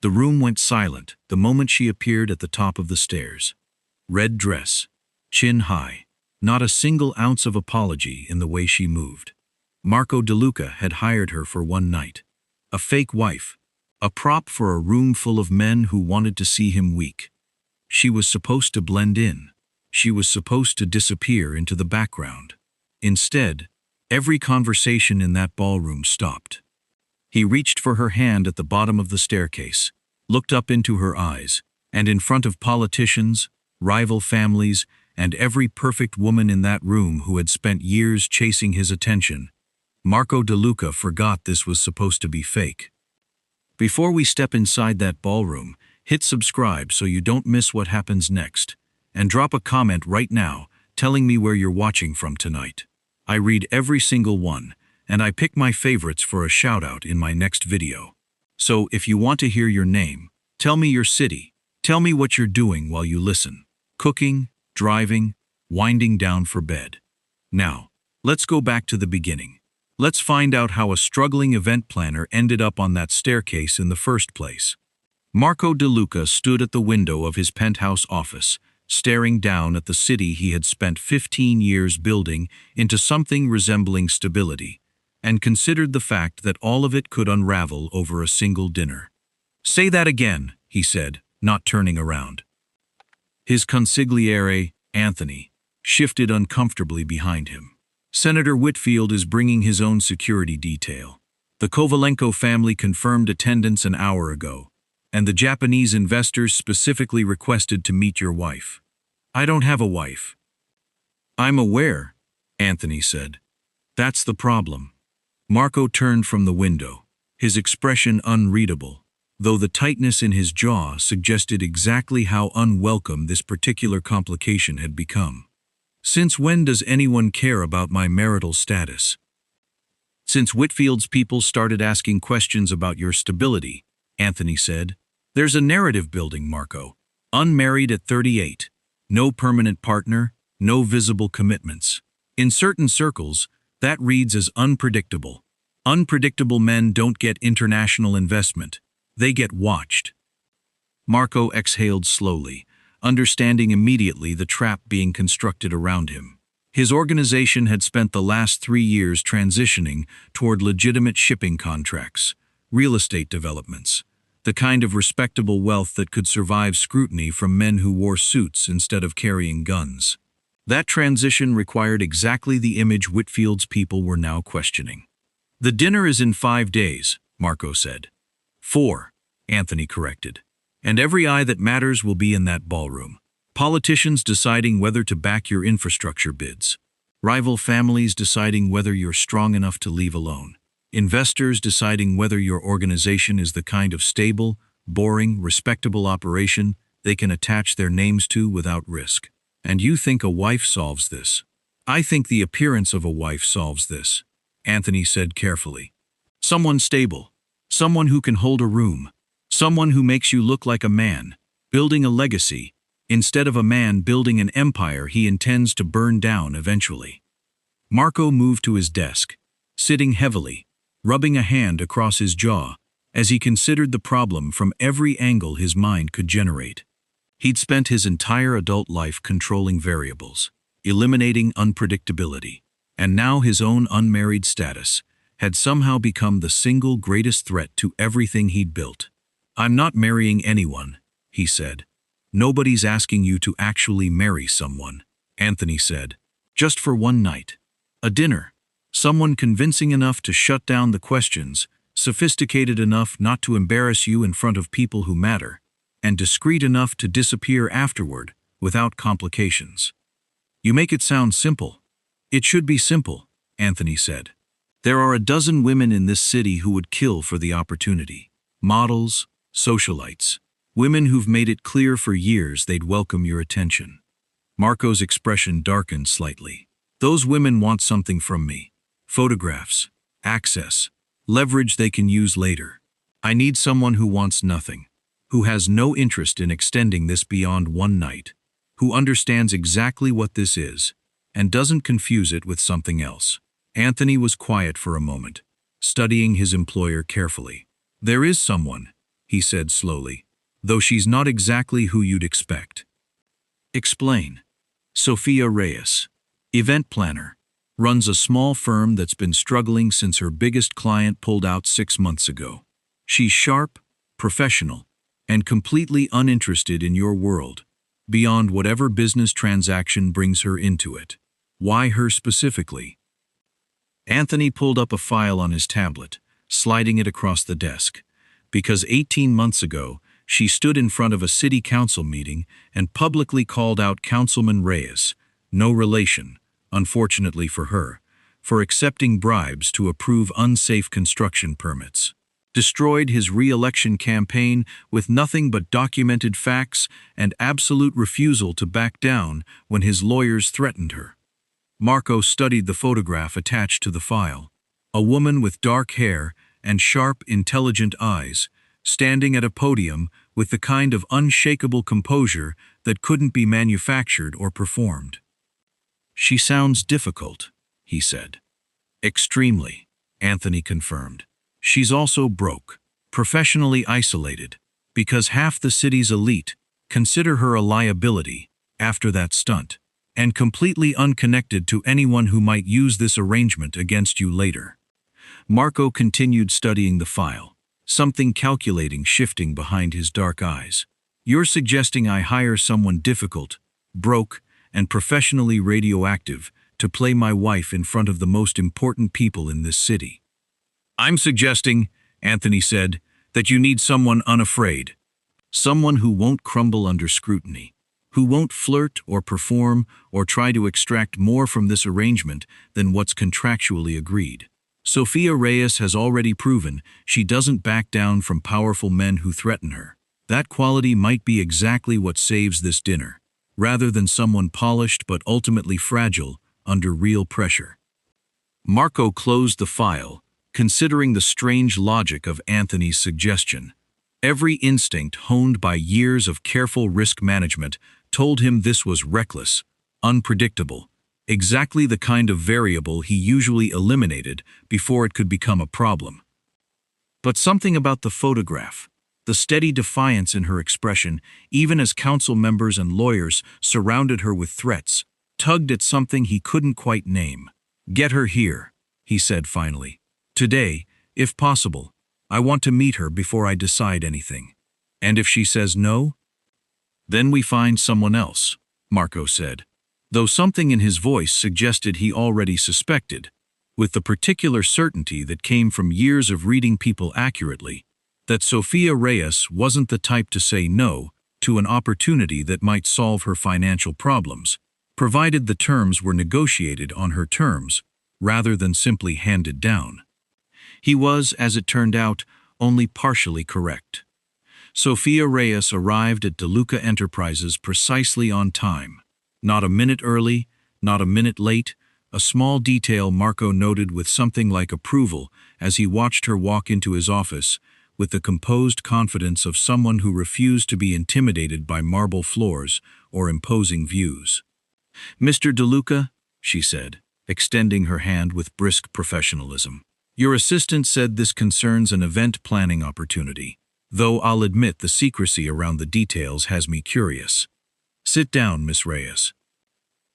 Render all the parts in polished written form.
The room went silent the moment she appeared at the top of the stairs. Red dress, chin high, not a single ounce of apology in the way she moved. Marco DeLuca had hired her for one night. A fake wife, a prop for a room full of men who wanted to see him weak. She was supposed to blend in. She was supposed to disappear into the background. Instead, every conversation in that ballroom stopped. He reached for her hand at the bottom of the staircase, looked up into her eyes, and in front of politicians, rival families, and every perfect woman in that room who had spent years chasing his attention, Marco DeLuca forgot this was supposed to be fake. Before we step inside that ballroom, hit subscribe so you don't miss what happens next, and drop a comment right now telling me where you're watching from tonight. I read every single one, and I pick my favorites for a shout-out in my next video. So if you want to hear your name, tell me your city, tell me what you're doing while you listen. Cooking, driving, winding down for bed. Now, let's go back to the beginning. Let's find out how a struggling event planner ended up on that staircase in the first place. Marco DeLuca stood at the window of his penthouse office, staring down at the city he had spent 15 years building into something resembling stability, and considered the fact that all of it could unravel over a single dinner. "Say that again," he said, not turning around. His consigliere, Anthony, shifted uncomfortably behind him. "Senator Whitfield is bringing his own security detail. The Kovalenko family confirmed attendance an hour ago, and the Japanese investors specifically requested to meet your wife." "I don't have a wife." "I'm aware," Anthony said. "That's the problem." Marco turned from the window, his expression unreadable, though the tightness in his jaw suggested exactly how unwelcome this particular complication had become. "Since when does anyone care about my marital status?" "Since Whitfield's people started asking questions about your stability," Anthony said. "There's a narrative building, Marco. Unmarried at 38. No permanent partner, no visible commitments. In certain circles, that reads as unpredictable. Unpredictable men don't get international investment. They get watched." Marco exhaled slowly, understanding immediately the trap being constructed around him. His organization had spent the last 3 years transitioning toward legitimate shipping contracts, real estate developments, the kind of respectable wealth that could survive scrutiny from men who wore suits instead of carrying guns. That transition required exactly the image Whitfield's people were now questioning. "The dinner is in 5 days," Marco said. 4, Anthony corrected. "And every eye that matters will be in that ballroom. Politicians deciding whether to back your infrastructure bids. Rival families deciding whether you're strong enough to leave alone. Investors deciding whether your organization is the kind of stable, boring, respectable operation they can attach their names to without risk. And you think a wife solves this?" "I think the appearance of a wife solves this," Anthony said carefully. "Someone stable. Someone who can hold a room. Someone who makes you look like a man, building a legacy, instead of a man building an empire he intends to burn down eventually." Marco moved to his desk, sitting heavily, rubbing a hand across his jaw as he considered the problem from every angle his mind could generate. He'd spent his entire adult life controlling variables, eliminating unpredictability, and now his own unmarried status had somehow become the single greatest threat to everything he'd built. "I'm not marrying anyone," he said. "Nobody's asking you to actually marry someone," Anthony said. "Just for one night. A dinner. Someone convincing enough to shut down the questions, sophisticated enough not to embarrass you in front of people who matter, and discreet enough to disappear afterward without complications." "You make it sound simple." "It should be simple," Anthony said. "There are a dozen women in this city who would kill for the opportunity. Models, socialites, women who've made it clear for years they'd welcome your attention." Marco's expression darkened slightly. "Those women want something from me. Photographs, access, leverage they can use later. I need someone who wants nothing, who has no interest in extending this beyond one night, who understands exactly what this is, and doesn't confuse it with something else." Anthony was quiet for a moment, studying his employer carefully. "There is someone," he said slowly, though she's not exactly who you'd expect. Explain. Sophia Reyes, event planner, runs a small firm that's been struggling since her biggest client pulled out 6 months ago. She's sharp, professional, and completely uninterested in your world, beyond whatever business transaction brings her into it. Why her specifically? Anthony pulled up a file on his tablet, sliding it across the desk. Because 18 months ago, she stood in front of a city council meeting and publicly called out Councilman Reyes, no relation, unfortunately for her, for accepting bribes to approve unsafe construction permits. Destroyed his re-election campaign with nothing but documented facts and absolute refusal to back down when his lawyers threatened her. Marco studied the photograph attached to the file. A woman with dark hair and sharp, intelligent eyes, standing at a podium with the kind of unshakable composure that couldn't be manufactured or performed. She sounds difficult, he said. Extremely, Anthony confirmed. She's also broke, professionally isolated, because half the city's elite consider her a liability after that stunt, and completely unconnected to anyone who might use this arrangement against you later. Marco continued studying the file, something calculating shifting behind his dark eyes. You're suggesting I hire someone difficult, broke, and professionally radioactive to play my wife in front of the most important people in this city. I'm suggesting, Anthony said, that you need someone unafraid. Someone who won't crumble under scrutiny, who won't flirt or perform or try to extract more from this arrangement than what's contractually agreed. Sophia Reyes has already proven she doesn't back down from powerful men who threaten her. That quality might be exactly what saves this dinner, rather than someone polished but ultimately fragile under real pressure. Marco closed the file, considering the strange logic of Anthony's suggestion. Every instinct honed by years of careful risk management told him this was reckless, unpredictable, exactly the kind of variable he usually eliminated before it could become a problem. But something about the photograph, the steady defiance in her expression, even as council members and lawyers surrounded her with threats, tugged at something he couldn't quite name. Get her here, he said finally. Today, if possible. I want to meet her before I decide anything. And if she says no? Then we find someone else, Marco said, though something in his voice suggested he already suspected, with the particular certainty that came from years of reading people accurately, that Sophia Reyes wasn't the type to say no to an opportunity that might solve her financial problems, provided the terms were negotiated on her terms, rather than simply handed down. He was, as it turned out, only partially correct. Sophia Reyes arrived at DeLuca Enterprises precisely on time. Not a minute early, not a minute late, a small detail Marco noted with something like approval as he watched her walk into his office with the composed confidence of someone who refused to be intimidated by marble floors or imposing views. Mr. DeLuca, she said, extending her hand with brisk professionalism. Your assistant said this concerns an event planning opportunity, though I'll admit the secrecy around the details has me curious. Sit down, Miss Reyes.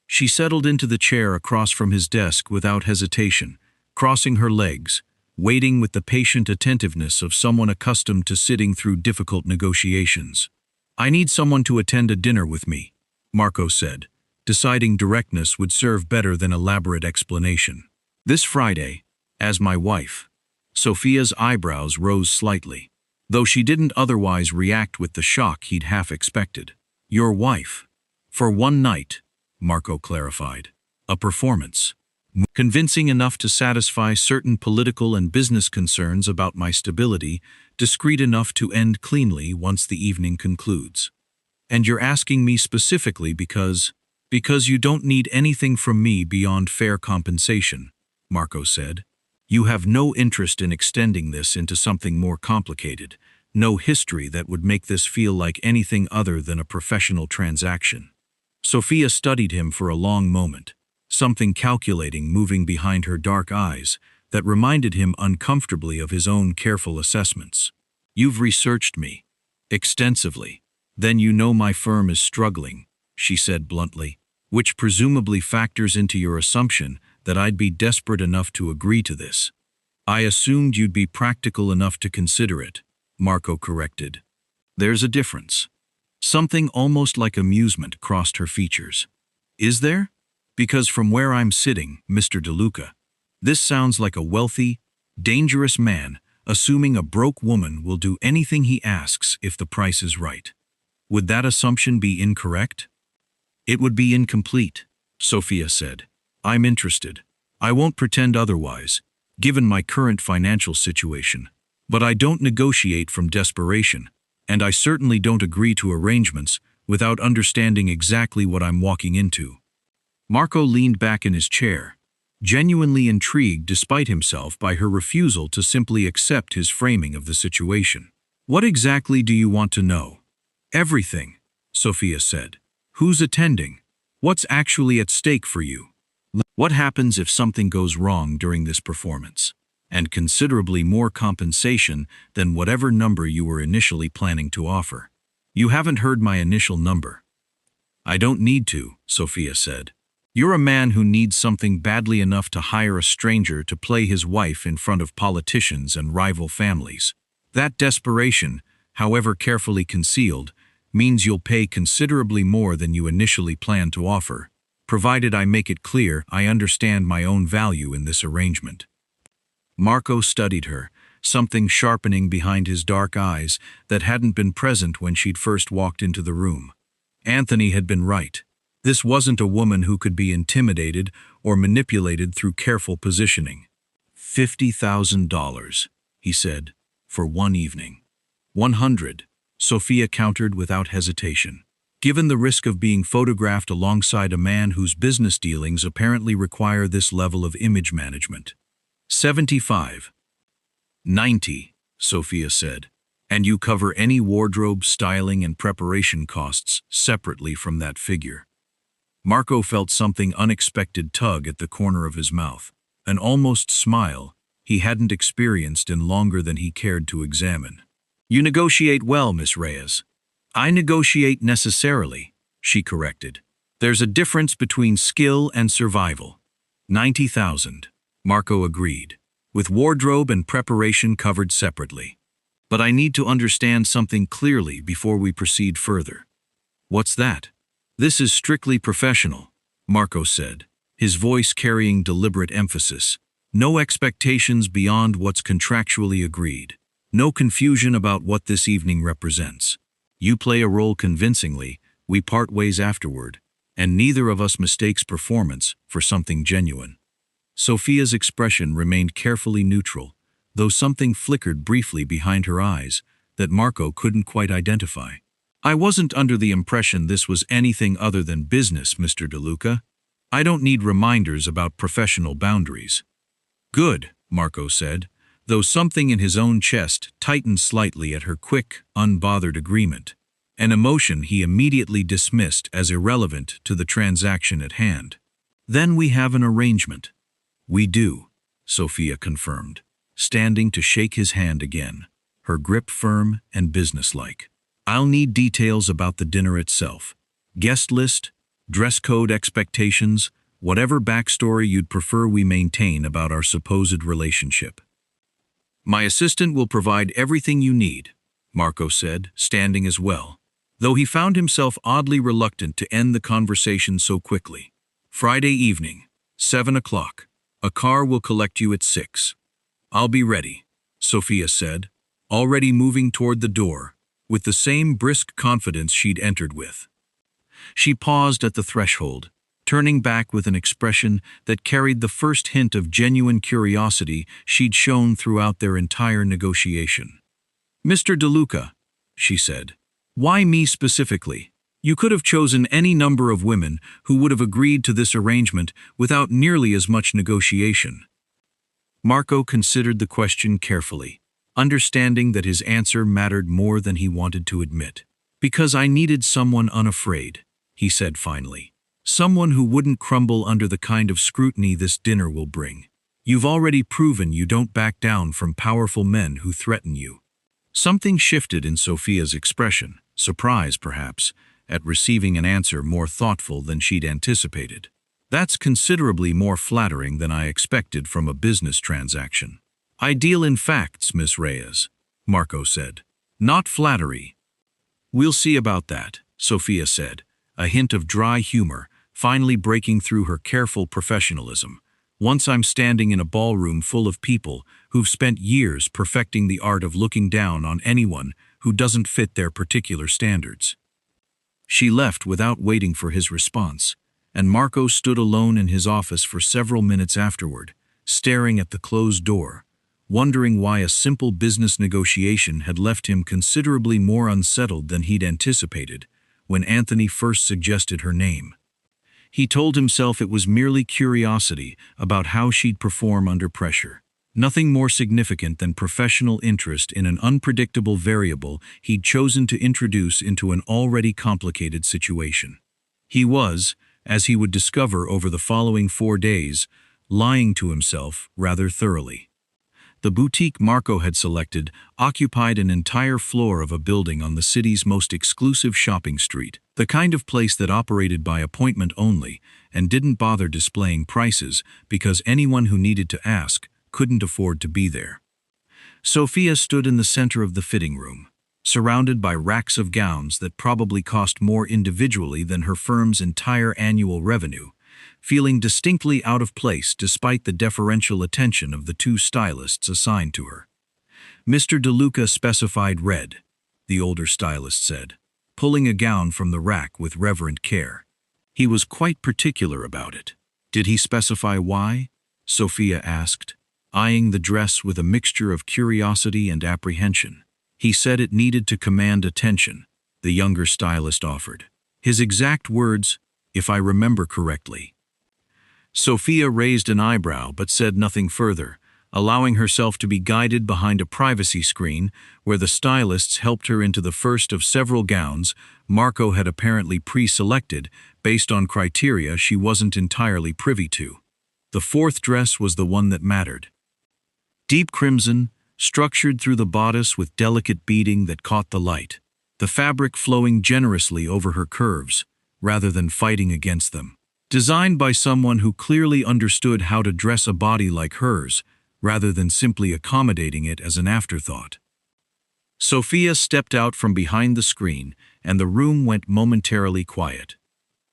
She settled into the chair across from his desk without hesitation, crossing her legs, waiting with the patient attentiveness of someone accustomed to sitting through difficult negotiations. I need someone to attend a dinner with me, Marco said, deciding directness would serve better than elaborate explanation. This Friday, as my wife. Sophia's eyebrows rose slightly, though she didn't otherwise react with the shock he'd half expected. Your wife. For one night, Marco clarified. A performance. Convincing enough to satisfy certain political and business concerns about my stability, discreet enough to end cleanly once the evening concludes. And you're asking me specifically because you don't need anything from me beyond fair compensation, Marco said. You have no interest in extending this into something more complicated, no history that would make this feel like anything other than a professional transaction. Sophia studied him for a long moment, something calculating moving behind her dark eyes that reminded him uncomfortably of his own careful assessments. You've researched me extensively. Then you know my firm is struggling, she said bluntly, which presumably factors into your assumption that I'd be desperate enough to agree to this. I assumed you'd be practical enough to consider it, Marco corrected. There's a difference. Something almost like amusement crossed her features. Is there? Because from where I'm sitting, Mr. DeLuca, this sounds like a wealthy, dangerous man assuming a broke woman will do anything he asks if the price is right. Would that assumption be incorrect? It would be incomplete, Sophia said. I'm interested. I won't pretend otherwise, given my current financial situation. But I don't negotiate from desperation, and I certainly don't agree to arrangements without understanding exactly what I'm walking into. Marco leaned back in his chair, genuinely intrigued despite himself by her refusal to simply accept his framing of the situation. What exactly do you want to know? Everything, Sophia said. Who's attending? What's actually at stake for you? What happens if something goes wrong during this performance? And considerably more compensation than whatever number you were initially planning to offer. You haven't heard my initial number. I don't need to, Sophia said. You're a man who needs something badly enough to hire a stranger to play his wife in front of politicians and rival families. That desperation, however carefully concealed, means you'll pay considerably more than you initially planned to offer, provided I make it clear I understand my own value in this arrangement. Marco studied her, something sharpening behind his dark eyes that hadn't been present when she'd first walked into the room. Anthony had been right. This wasn't a woman who could be intimidated or manipulated through careful positioning. $50,000, he said, for one evening. 100, Sophia countered without hesitation. Given the risk of being photographed alongside a man whose business dealings apparently require this level of image management. 75. 90, Sophia said. And you cover any wardrobe, styling, and preparation costs separately from that figure. Marco felt something unexpected tug at the corner of his mouth, an almost smile he hadn't experienced in longer than he cared to examine. You negotiate well, Miss Reyes. I negotiate necessarily, she corrected. There's a difference between skill and survival. 90,000, Marco agreed, with wardrobe and preparation covered separately. But I need to understand something clearly before we proceed further. What's that? This is strictly professional, Marco said, his voice carrying deliberate emphasis. No expectations beyond what's contractually agreed. No confusion about what this evening represents. You play a role convincingly, we part ways afterward, and neither of us mistakes performance for something genuine. Sophia's expression remained carefully neutral, though something flickered briefly behind her eyes that Marco couldn't quite identify. I wasn't under the impression this was anything other than business, Mr. DeLuca. I don't need reminders about professional boundaries. Good, Marco said, though something in his own chest tightened slightly at her quick, unbothered agreement, an emotion he immediately dismissed as irrelevant to the transaction at hand. Then we have an arrangement. We do, Sophia confirmed, standing to shake his hand again, her grip firm and businesslike. I'll need details about the dinner itself. Guest list, dress code expectations, whatever backstory you'd prefer we maintain about our supposed relationship. My assistant will provide everything you need, Marco said, standing as well, though he found himself oddly reluctant to end the conversation so quickly. Friday evening, 7 o'clock. A car will collect you at 6. I'll be ready, Sophia said, already moving toward the door, with the same brisk confidence she'd entered with. She paused at the threshold, turning back with an expression that carried the first hint of genuine curiosity she'd shown throughout their entire negotiation. Mr. DeLuca, she said, why me specifically? You could have chosen any number of women who would have agreed to this arrangement without nearly as much negotiation. Marco considered the question carefully, understanding that his answer mattered more than he wanted to admit. Because I needed someone unafraid, he said finally. Someone who wouldn't crumble under the kind of scrutiny this dinner will bring. You've already proven you don't back down from powerful men who threaten you. Something shifted in Sophia's expression, surprise perhaps, at receiving an answer more thoughtful than she'd anticipated. That's considerably more flattering than I expected from a business transaction. I deal in facts, Miss Reyes, Marco said. Not flattery. We'll see about that, Sophia said, a hint of dry humor finally breaking through her careful professionalism. Once I'm standing in a ballroom full of people who've spent years perfecting the art of looking down on anyone who doesn't fit their particular standards. She left without waiting for his response, and Marco stood alone in his office for several minutes afterward, staring at the closed door, wondering why a simple business negotiation had left him considerably more unsettled than he'd anticipated when Anthony first suggested her name. He told himself it was merely curiosity about how she'd perform under pressure, nothing more significant than professional interest in an unpredictable variable he'd chosen to introduce into an already complicated situation. He was, as he would discover over the following 4 days, lying to himself rather thoroughly. The boutique Marco had selected occupied an entire floor of a building on the city's most exclusive shopping street, the kind of place that operated by appointment only and didn't bother displaying prices because anyone who needed to ask couldn't afford to be there. Sophia stood in the center of the fitting room, surrounded by racks of gowns that probably cost more individually than her firm's entire annual revenue, feeling distinctly out of place despite the deferential attention of the 2 stylists assigned to her. Mr. DeLuca specified red, the older stylist said, pulling a gown from the rack with reverent care. He was quite particular about it. Did he specify why? Sophia asked, eyeing the dress with a mixture of curiosity and apprehension. He said it needed to command attention, the younger stylist offered. His exact words, if I remember correctly. Sophia raised an eyebrow but said nothing further, allowing herself to be guided behind a privacy screen where the stylists helped her into the first of several gowns Marco had apparently pre-selected based on criteria she wasn't entirely privy to. The 4th dress was the one that mattered. Deep crimson, structured through the bodice with delicate beading that caught the light, the fabric flowing generously over her curves, rather than fighting against them. Designed by someone who clearly understood how to dress a body like hers, rather than simply accommodating it as an afterthought. Sophia stepped out from behind the screen, and the room went momentarily quiet.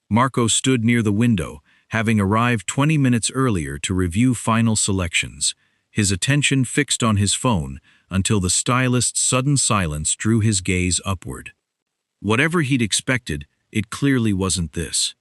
Marco stood near the window, having arrived 20 minutes earlier to review final selections, his attention fixed on his phone until the stylist's sudden silence drew his gaze upward. Whatever he'd expected, it clearly wasn't this.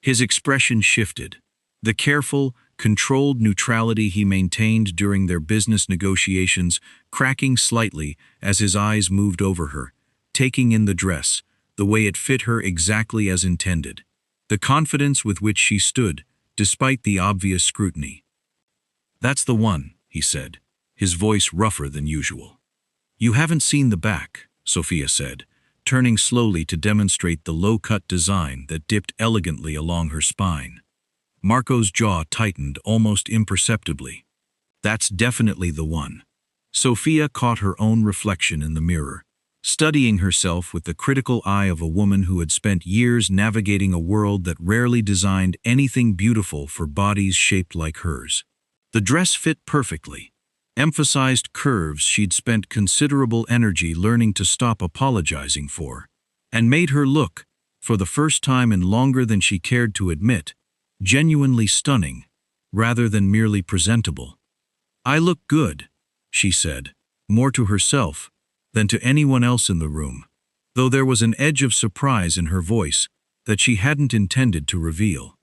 His expression shifted. The careful, controlled neutrality he maintained during their business negotiations cracking slightly as his eyes moved over her, taking in the dress, the way it fit her exactly as intended. The confidence with which she stood, despite the obvious scrutiny. That's the one, he said, his voice rougher than usual. You haven't seen the back, Sophia said, turning slowly to demonstrate the low-cut design that dipped elegantly along her spine. Marco's jaw tightened almost imperceptibly. That's definitely the one. Sophia caught her own reflection in the mirror, studying herself with the critical eye of a woman who had spent years navigating a world that rarely designed anything beautiful for bodies shaped like hers. The dress fit perfectly, emphasized curves she'd spent considerable energy learning to stop apologizing for, and made her look, for the first time in longer than she cared to admit, genuinely stunning, rather than merely presentable. I look good, she said, more to herself than to anyone else in the room, though there was an edge of surprise in her voice that she hadn't intended to reveal.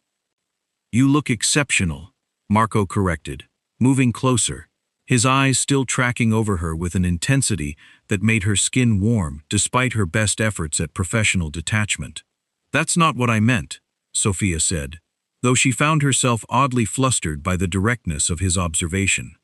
You look exceptional, Marco corrected, moving closer, his eyes still tracking over her with an intensity that made her skin warm despite her best efforts at professional detachment. That's not what I meant, Sophia said, though she found herself oddly flustered by the directness of his observation.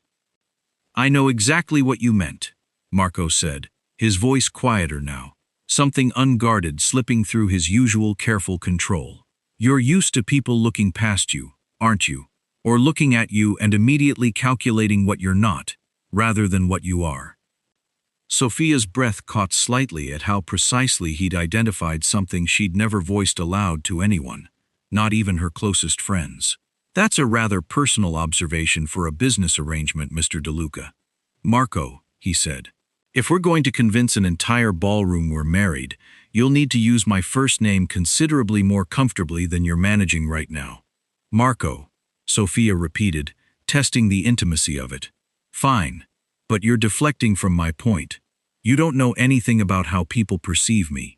I know exactly what you meant, Marco said, his voice quieter now, something unguarded slipping through his usual careful control. You're used to people looking past you, aren't you? Or looking at you and immediately calculating what you're not, rather than what you are. Sophia's breath caught slightly at how precisely he'd identified something she'd never voiced aloud to anyone, not even her closest friends. That's a rather personal observation for a business arrangement, Mr. DeLuca. Marco, he said, if we're going to convince an entire ballroom we're married, you'll need to use my first name considerably more comfortably than you're managing right now. Marco, Sophia repeated, testing the intimacy of it. Fine, but you're deflecting from my point. You don't know anything about how people perceive me.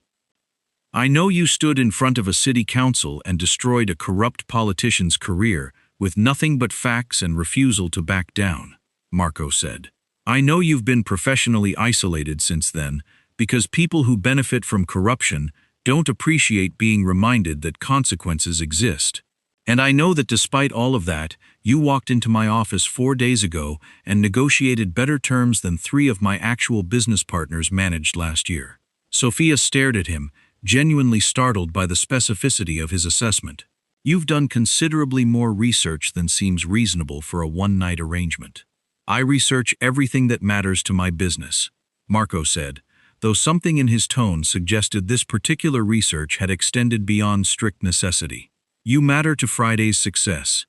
I know you stood in front of a city council and destroyed a corrupt politician's career with nothing but facts and refusal to back down, Marco said. I know you've been professionally isolated since then because people who benefit from corruption don't appreciate being reminded that consequences exist. And I know that despite all of that, you walked into my office 4 days ago and negotiated better terms than 3 of my actual business partners managed last year. Sophia stared at him, genuinely startled by the specificity of his assessment. You've done considerably more research than seems reasonable for a one-night arrangement. I research everything that matters to my business, Marco said, though something in his tone suggested this particular research had extended beyond strict necessity. You matter to Friday's success.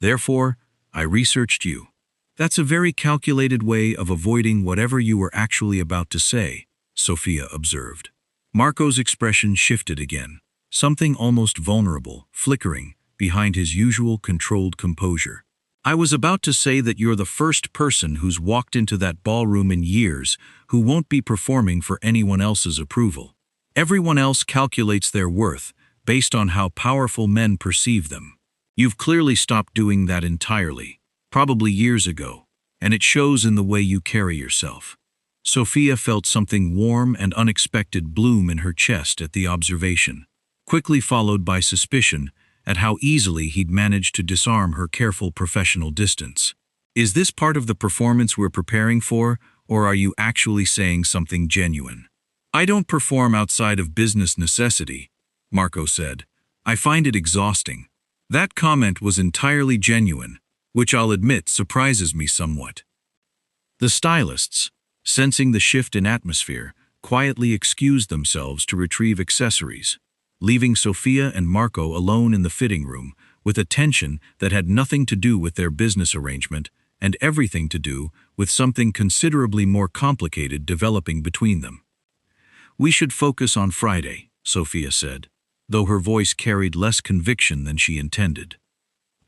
Therefore, I researched you. That's a very calculated way of avoiding whatever you were actually about to say, Sophia observed. Marco's expression shifted again, something almost vulnerable, flickering, behind his usual controlled composure. I was about to say that you're the first person who's walked into that ballroom in years who won't be performing for anyone else's approval. Everyone else calculates their worth based on how powerful men perceive them. You've clearly stopped doing that entirely, probably years ago, and it shows in the way you carry yourself. Sophia felt something warm and unexpected bloom in her chest at the observation, quickly followed by suspicion at how easily he'd managed to disarm her careful professional distance. Is this part of the performance we're preparing for, or are you actually saying something genuine? I don't perform outside of business necessity, Marco said. I find it exhausting. That comment was entirely genuine, which I'll admit surprises me somewhat. The stylists, sensing the shift in atmosphere, quietly excused themselves to retrieve accessories, leaving Sophia and Marco alone in the fitting room with a tension that had nothing to do with their business arrangement and everything to do with something considerably more complicated developing between them. We should focus on Friday, Sophia said, though her voice carried less conviction than she intended.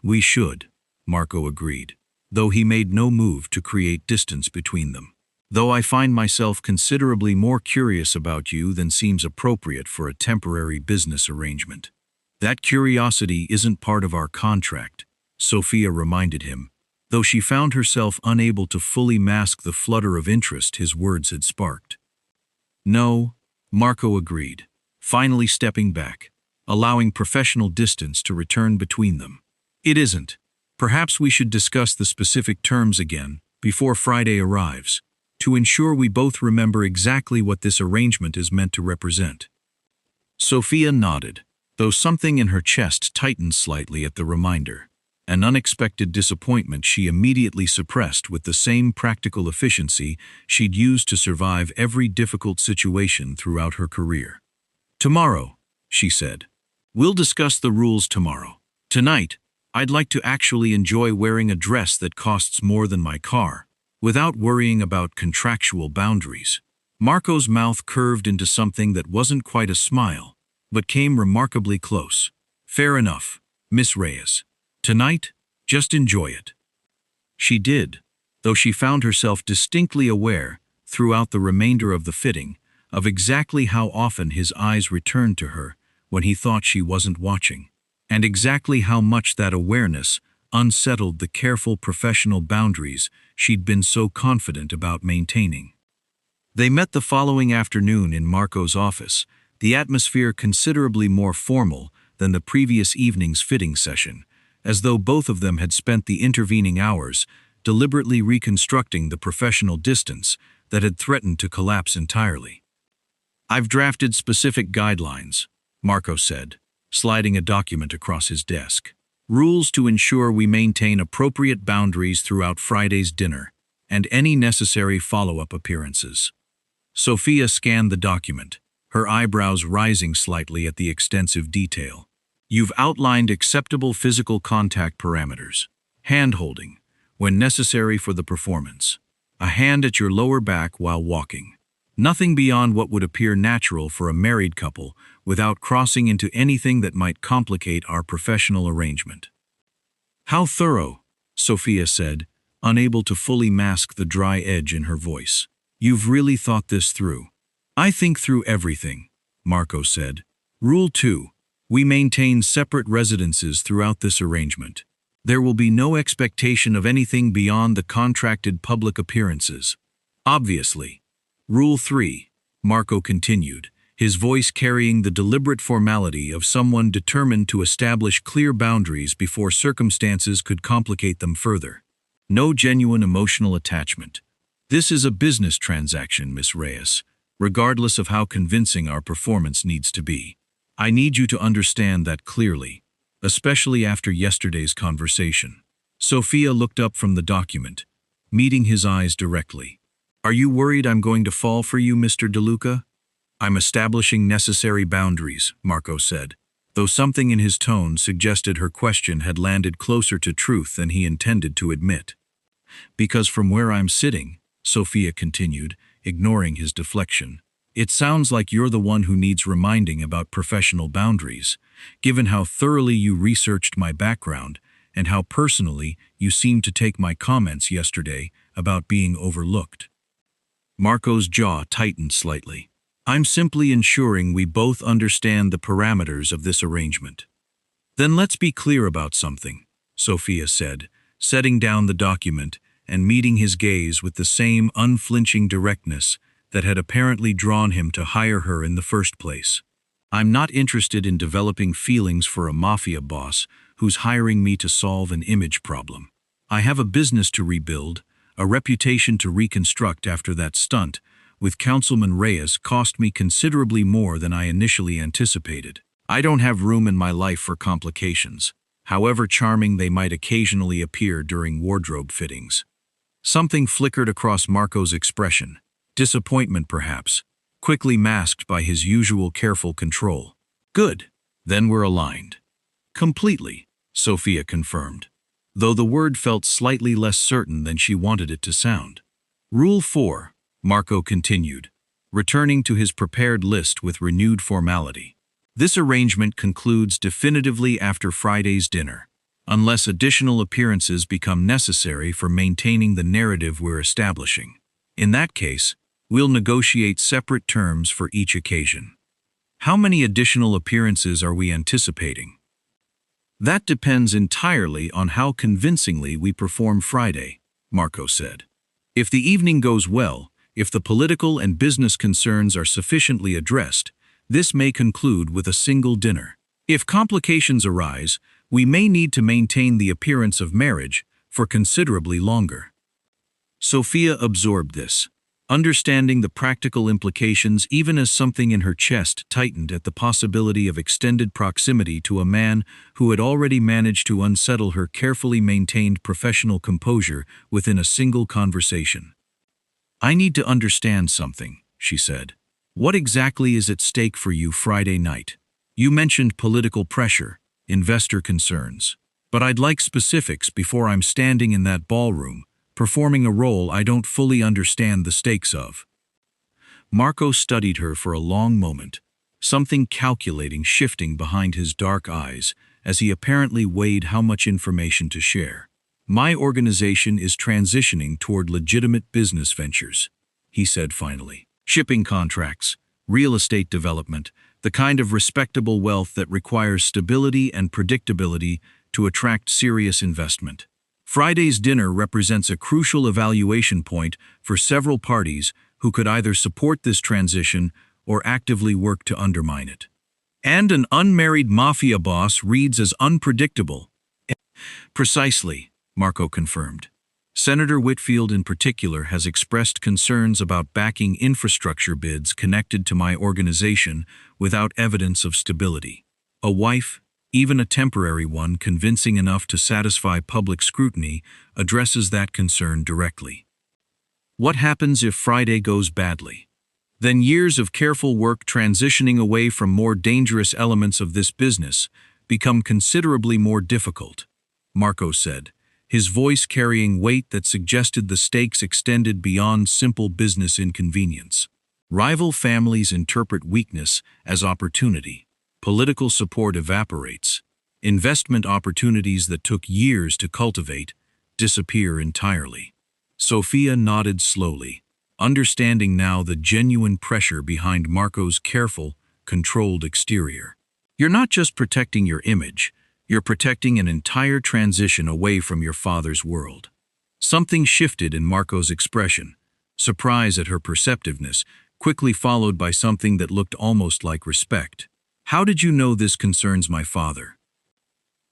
We should, Marco agreed, though he made no move to create distance between them. Though I find myself considerably more curious about you than seems appropriate for a temporary business arrangement. That curiosity isn't part of our contract, Sophia reminded him, though she found herself unable to fully mask the flutter of interest his words had sparked. No, Marco agreed, finally stepping back, allowing professional distance to return between them. It isn't. Perhaps we should discuss the specific terms again before Friday arrives, to ensure we both remember exactly what this arrangement is meant to represent. Sophia nodded, though something in her chest tightened slightly at the reminder, an unexpected disappointment she immediately suppressed with the same practical efficiency she'd used to survive every difficult situation throughout her career. Tomorrow, she said. We'll discuss the rules tomorrow. Tonight, I'd like to actually enjoy wearing a dress that costs more than my car, without worrying about contractual boundaries. Marco's mouth curved into something that wasn't quite a smile, but came remarkably close. Fair enough, Miss Reyes. Tonight, just enjoy it. She did, though she found herself distinctly aware, throughout the remainder of the fitting, of exactly how often his eyes returned to her when he thought she wasn't watching, and exactly how much that awareness unsettled the careful professional boundaries she'd been so confident about maintaining. They met the following afternoon in Marco's office, the atmosphere considerably more formal than the previous evening's fitting session, as though both of them had spent the intervening hours deliberately reconstructing the professional distance that had threatened to collapse entirely. I've drafted specific guidelines, Marco said, sliding a document across his desk. Rules to ensure we maintain appropriate boundaries throughout Friday's dinner and any necessary follow-up appearances. Sophia scanned the document, her eyebrows rising slightly at the extensive detail. You've outlined acceptable physical contact parameters. Hand-holding, when necessary for the performance. A hand at your lower back while walking. Nothing beyond what would appear natural for a married couple without crossing into anything that might complicate our professional arrangement. How thorough, Sophia said, unable to fully mask the dry edge in her voice. You've really thought this through. I think through everything, Marco said. Rule 2. We maintain separate residences throughout this arrangement. There will be no expectation of anything beyond the contracted public appearances. Obviously. Rule 3, Marco continued, his voice carrying the deliberate formality of someone determined to establish clear boundaries before circumstances could complicate them further. No genuine emotional attachment. This is a business transaction, Miss Reyes, regardless of how convincing our performance needs to be. I need you to understand that clearly, especially after yesterday's conversation. Sophia looked up from the document, meeting his eyes directly. Are you worried I'm going to fall for you, Mr. DeLuca? I'm establishing necessary boundaries, Marco said, though something in his tone suggested her question had landed closer to truth than he intended to admit. Because from where I'm sitting, Sophia continued, ignoring his deflection, it sounds like you're the one who needs reminding about professional boundaries, given how thoroughly you researched my background and how personally you seemed to take my comments yesterday about being overlooked. Marco's jaw tightened slightly. I'm simply ensuring we both understand the parameters of this arrangement. Then let's be clear about something, Sophia said, setting down the document and meeting his gaze with the same unflinching directness that had apparently drawn him to hire her in the first place. I'm not interested in developing feelings for a mafia boss who's hiring me to solve an image problem. I have a business to rebuild, a reputation to reconstruct after that stunt with Councilman Reyes cost me considerably more than I initially anticipated. I don't have room in my life for complications, however charming they might occasionally appear during wardrobe fittings. Something flickered across Marco's expression, disappointment perhaps, quickly masked by his usual careful control. Good, then we're aligned. Completely, Sophia confirmed, though the word felt slightly less certain than she wanted it to sound. Rule 4, Marco continued, returning to his prepared list with renewed formality. This arrangement concludes definitively after Friday's dinner, unless additional appearances become necessary for maintaining the narrative we're establishing. In that case, we'll negotiate separate terms for each occasion. How many additional appearances are we anticipating? That depends entirely on how convincingly we perform Friday, Marco said. If the evening goes well, if the political and business concerns are sufficiently addressed, this may conclude with a single dinner. If complications arise, we may need to maintain the appearance of marriage for considerably longer. Sophia absorbed this, understanding the practical implications even as something in her chest tightened at the possibility of extended proximity to a man who had already managed to unsettle her carefully maintained professional composure within a single conversation. I need to understand something, she said. What exactly is at stake for you Friday night? You mentioned political pressure, investor concerns, but I'd like specifics before I'm standing in that ballroom, performing a role I don't fully understand the stakes of. Marco studied her for a long moment, something calculating shifting behind his dark eyes as he apparently weighed how much information to share. My organization is transitioning toward legitimate business ventures, he said finally. Shipping contracts, real estate development, the kind of respectable wealth that requires stability and predictability to attract serious investment. Friday's dinner represents a crucial evaluation point for several parties who could either support this transition or actively work to undermine it. And an unmarried mafia boss reads as unpredictable. Precisely, Marco confirmed. Senator Whitfield in particular has expressed concerns about backing infrastructure bids connected to my organization without evidence of stability. A wife, even a temporary one convincing enough to satisfy public scrutiny, addresses that concern directly. What happens if Friday goes badly? Then years of careful work transitioning away from more dangerous elements of this business become considerably more difficult, Marco said, his voice carrying weight that suggested the stakes extended beyond simple business inconvenience. Rival families interpret weakness as opportunity. Political support evaporates. Investment opportunities that took years to cultivate disappear entirely. Sophia nodded slowly, understanding now the genuine pressure behind Marco's careful, controlled exterior. You're not just protecting your image, you're protecting an entire transition away from your father's world. Something shifted in Marco's expression, surprise at her perceptiveness, quickly followed by something that looked almost like respect. How did you know this concerns my father?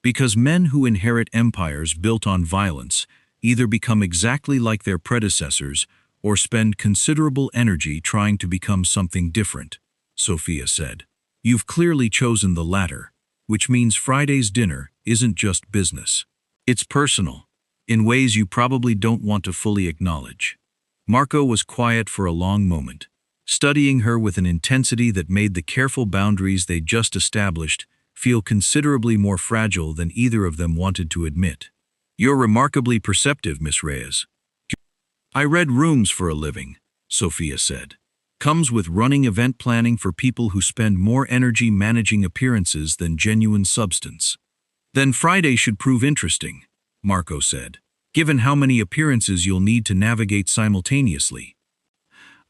Because men who inherit empires built on violence either become exactly like their predecessors or spend considerable energy trying to become something different, Sophia said. You've clearly chosen the latter, which means Friday's dinner isn't just business. It's personal, in ways you probably don't want to fully acknowledge. Marco was quiet for a long moment, studying her with an intensity that made the careful boundaries they just established feel considerably more fragile than either of them wanted to admit. You're remarkably perceptive, Miss Reyes. I read rooms for a living, Sophia said. Comes with running event planning for people who spend more energy managing appearances than genuine substance. Then Friday should prove interesting, Marco said, given how many appearances you'll need to navigate simultaneously.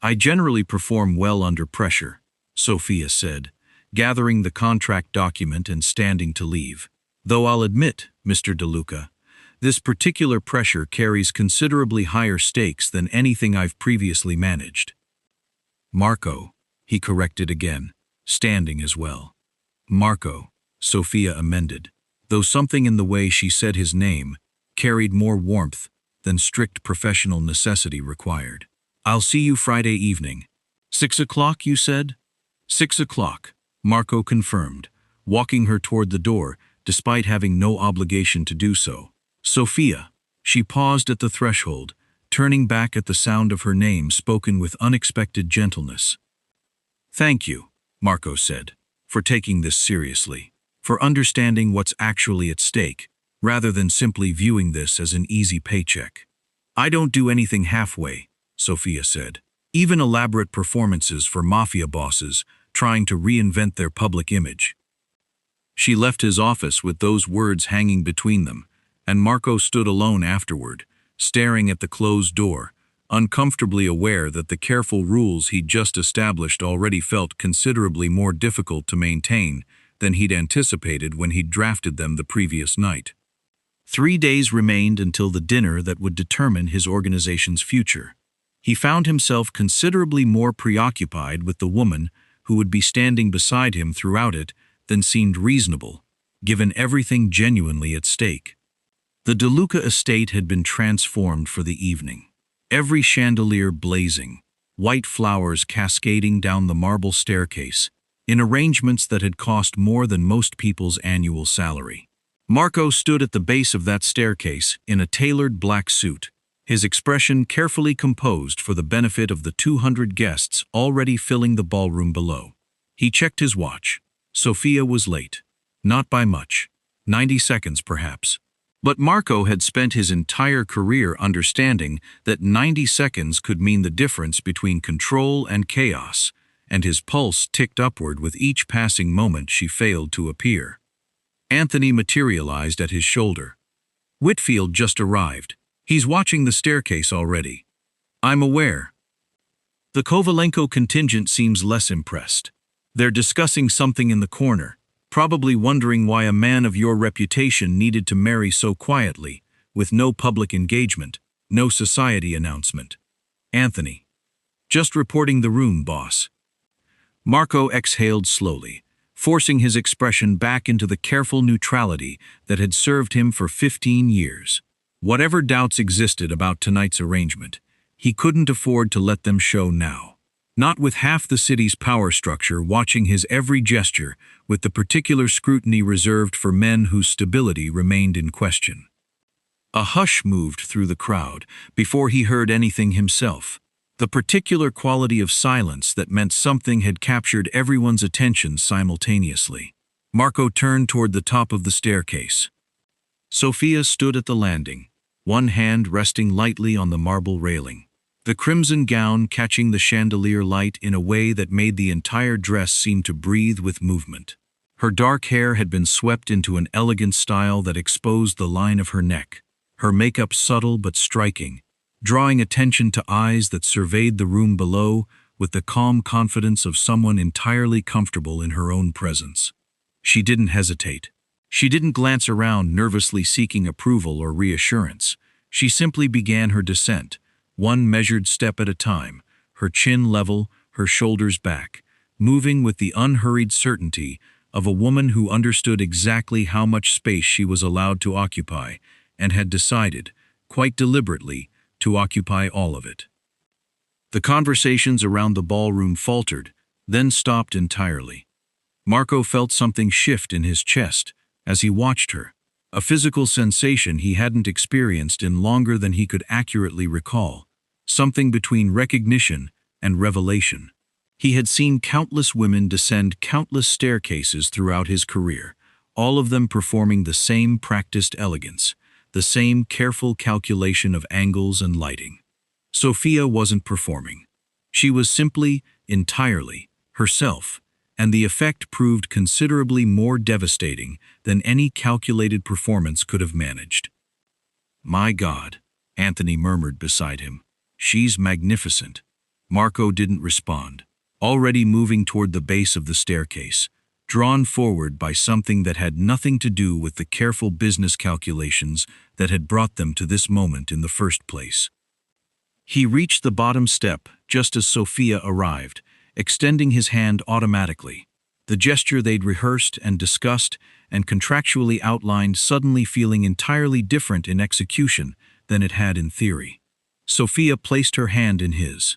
I generally perform well under pressure, Sophia said, gathering the contract document and standing to leave. Though I'll admit, Mr. DeLuca, this particular pressure carries considerably higher stakes than anything I've previously managed. Marco, he corrected again, standing as well. Marco, Sophia amended, though something in the way she said his name carried more warmth than strict professional necessity required. I'll see you Friday evening. 6 o'clock, you said? 6 o'clock, Marco confirmed, walking her toward the door despite having no obligation to do so. Sophia, she paused at the threshold, turning back at the sound of her name spoken with unexpected gentleness. Thank you, Marco said, for taking this seriously, for understanding what's actually at stake, rather than simply viewing this as an easy paycheck. I don't do anything halfway, Sophia said. Even elaborate performances for Mafia bosses trying to reinvent their public image. She left his office with those words hanging between them, and Marco stood alone afterward, staring at the closed door, uncomfortably aware that the careful rules he'd just established already felt considerably more difficult to maintain than he'd anticipated when he'd drafted them the previous night. 3 days remained until the dinner that would determine his organization's future. He found himself considerably more preoccupied with the woman who would be standing beside him throughout it than seemed reasonable, given everything genuinely at stake. The DeLuca estate had been transformed for the evening. Every chandelier blazing, white flowers cascading down the marble staircase, in arrangements that had cost more than most people's annual salary. Marco stood at the base of that staircase in a tailored black suit, his expression carefully composed for the benefit of the 200 guests already filling the ballroom below. He checked his watch. Sophia was late. Not by much. 90 seconds, perhaps. But Marco had spent his entire career understanding that 90 seconds could mean the difference between control and chaos, and his pulse ticked upward with each passing moment she failed to appear. Anthony materialized at his shoulder. Whitfield just arrived. He's watching the staircase already. I'm aware. The Kovalenko contingent seems less impressed. They're discussing something in the corner, probably wondering why a man of your reputation needed to marry so quietly, with no public engagement, no society announcement. Anthony. Just reporting the room, boss. Marco exhaled slowly, forcing his expression back into the careful neutrality that had served him for 15 years. Whatever doubts existed about tonight's arrangement, he couldn't afford to let them show now. Not with half the city's power structure watching his every gesture with the particular scrutiny reserved for men whose stability remained in question. A hush moved through the crowd before he heard anything himself. The particular quality of silence that meant something had captured everyone's attention simultaneously. Marco turned toward the top of the staircase. Sophia stood at the landing, one hand resting lightly on the marble railing, the crimson gown catching the chandelier light in a way that made the entire dress seem to breathe with movement. Her dark hair had been swept into an elegant style that exposed the line of her neck, her makeup subtle but striking, drawing attention to eyes that surveyed the room below with the calm confidence of someone entirely comfortable in her own presence. She didn't hesitate. She didn't glance around nervously seeking approval or reassurance. She simply began her descent, one measured step at a time, her chin level, her shoulders back, moving with the unhurried certainty of a woman who understood exactly how much space she was allowed to occupy and had decided, quite deliberately, to occupy all of it. The conversations around the ballroom faltered, then stopped entirely. Marco felt something shift in his chest as he watched her, a physical sensation he hadn't experienced in longer than he could accurately recall, something between recognition and revelation. He had seen countless women descend countless staircases throughout his career, all of them performing the same practiced elegance, the same careful calculation of angles and lighting. Sophia wasn't performing. She was simply, entirely, herself, and the effect proved considerably more devastating than any calculated performance could have managed. "My God," Anthony murmured beside him. "She's magnificent." Marco didn't respond, already moving toward the base of the staircase, drawn forward by something that had nothing to do with the careful business calculations that had brought them to this moment in the first place. He reached the bottom step just as Sophia arrived, extending his hand automatically, the gesture they'd rehearsed and discussed and contractually outlined suddenly feeling entirely different in execution than it had in theory. Sophia placed her hand in his.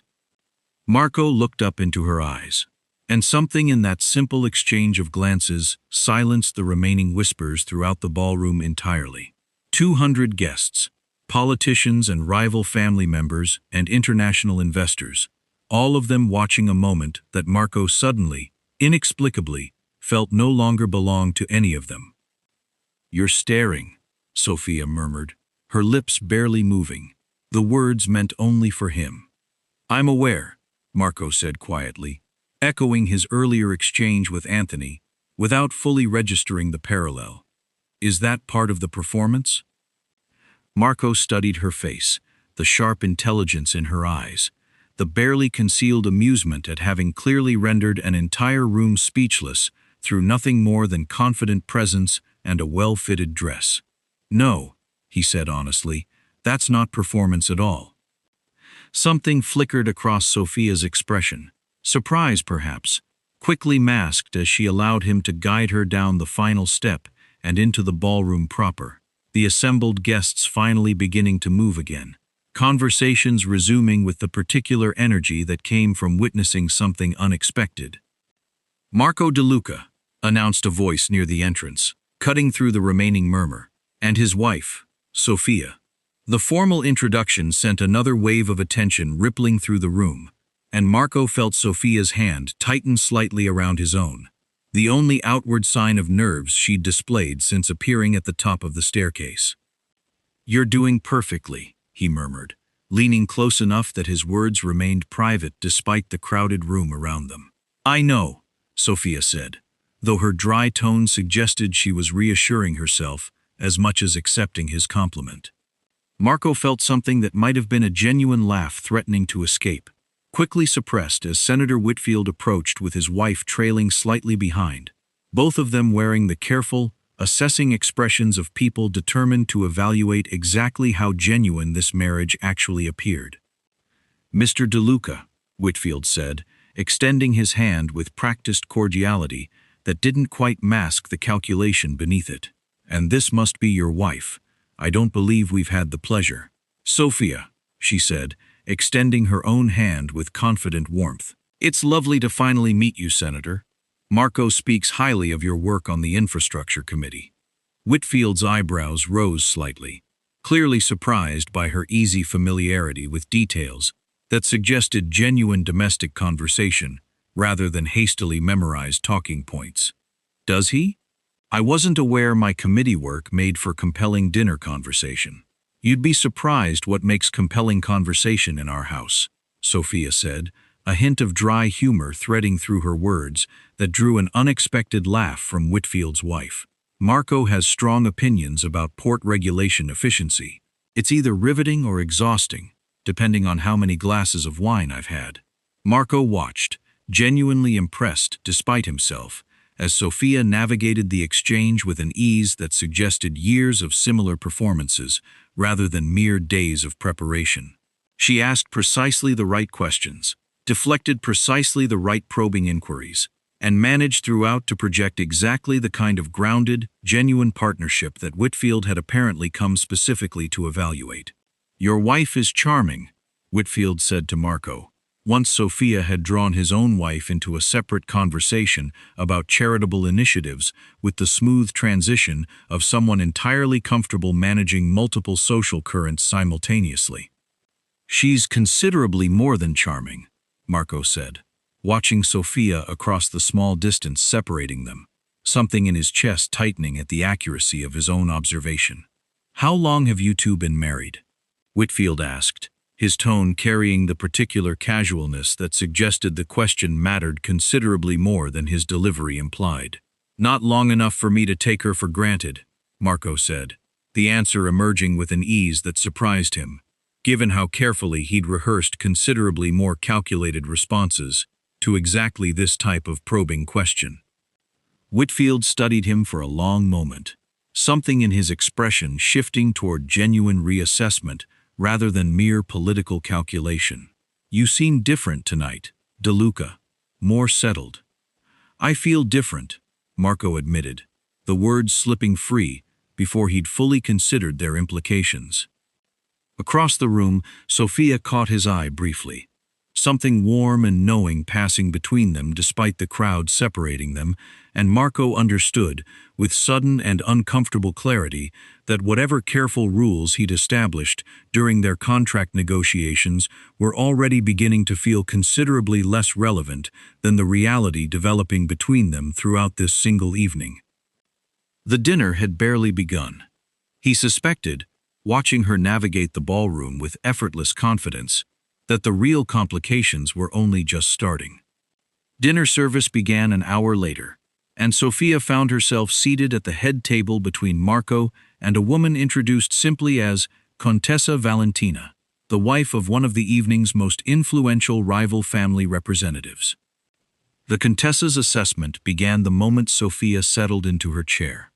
Marco looked up into her eyes, and something in that simple exchange of glances silenced the remaining whispers throughout the ballroom entirely. 200 guests, politicians and rival family members and international investors, all of them watching a moment that Marco suddenly, inexplicably, felt no longer belonged to any of them. "You're staring," Sophia murmured, her lips barely moving. The words meant only for him. "I'm aware," Marco said quietly, echoing his earlier exchange with Anthony, without fully registering the parallel. "Is that part of the performance?" Marco studied her face, the sharp intelligence in her eyes, the barely concealed amusement at having clearly rendered an entire room speechless through nothing more than confident presence and a well-fitted dress. "No," he said honestly, "that's not performance at all." Something flickered across Sophia's expression, surprise perhaps, quickly masked as she allowed him to guide her down the final step and into the ballroom proper, the assembled guests finally beginning to move again, conversations resuming with the particular energy that came from witnessing something unexpected. "Marco De Luca," announced a voice near the entrance, cutting through the remaining murmur, "and his wife, Sophia." The formal introduction sent another wave of attention rippling through the room, and Marco felt Sophia's hand tighten slightly around his own, the only outward sign of nerves she'd displayed since appearing at the top of the staircase. "You're doing perfectly," he murmured, leaning close enough that his words remained private despite the crowded room around them. "I know," Sophia said, though her dry tone suggested she was reassuring herself as much as accepting his compliment. Marco felt something that might have been a genuine laugh threatening to escape, quickly suppressed as Senator Whitfield approached with his wife trailing slightly behind, both of them wearing the careful, assessing expressions of people determined to evaluate exactly how genuine this marriage actually appeared. "Mr. De Luca," Whitfield said, extending his hand with practiced cordiality that didn't quite mask the calculation beneath it. "And this must be your wife. I don't believe we've had the pleasure." "Sophia," she said, extending her own hand with confident warmth. "It's lovely to finally meet you, Senator. Marco speaks highly of your work on the infrastructure committee." Whitfield's eyebrows rose slightly, clearly surprised by her easy familiarity with details, that suggested genuine domestic conversation rather than hastily memorized talking points. Does he? I wasn't aware my committee work made for compelling dinner conversation. You'd be surprised what makes compelling conversation in our house, Sophia said, a hint of dry humor threading through her words that drew an unexpected laugh from Whitfield's wife. Marco has strong opinions about port regulation efficiency. It's either riveting or exhausting, depending on how many glasses of wine I've had. Marco watched, genuinely impressed despite himself, as Sophia navigated the exchange with an ease that suggested years of similar performances rather than mere days of preparation. She asked precisely the right questions, deflected precisely the right probing inquiries, and managed throughout to project exactly the kind of grounded, genuine partnership that Whitfield had apparently come specifically to evaluate. "Your wife is charming," Whitfield said to Marco, once Sophia had drawn his own wife into a separate conversation about charitable initiatives with the smooth transition of someone entirely comfortable managing multiple social currents simultaneously. "She's considerably more than charming," Marco said, watching Sophia across the small distance separating them, something in his chest tightening at the accuracy of his own observation. "How long have you two been married?" Whitfield asked, his tone carrying the particular casualness that suggested the question mattered considerably more than his delivery implied. "Not long enough for me to take her for granted," Marco said, the answer emerging with an ease that surprised him, given how carefully he'd rehearsed considerably more calculated responses to exactly this type of probing question. Whitfield studied him for a long moment, something in his expression shifting toward genuine reassessment rather than mere political calculation. "You seem different tonight, DeLuca, more settled." "I feel different," Marco admitted, the words slipping free before he'd fully considered their implications. Across the room, Sophia caught his eye briefly, something warm and knowing passing between them despite the crowd separating them, and Marco understood, with sudden and uncomfortable clarity, that whatever careful rules he'd established during their contract negotiations were already beginning to feel considerably less relevant than the reality developing between them throughout this single evening. The dinner had barely begun. He suspected, watching her navigate the ballroom with effortless confidence, that the real complications were only just starting. Dinner service began an hour later, and Sophia found herself seated at the head table between Marco and a woman introduced simply as Contessa Valentina, the wife of one of the evening's most influential rival family representatives. The Contessa's assessment began the moment Sophia settled into her chair.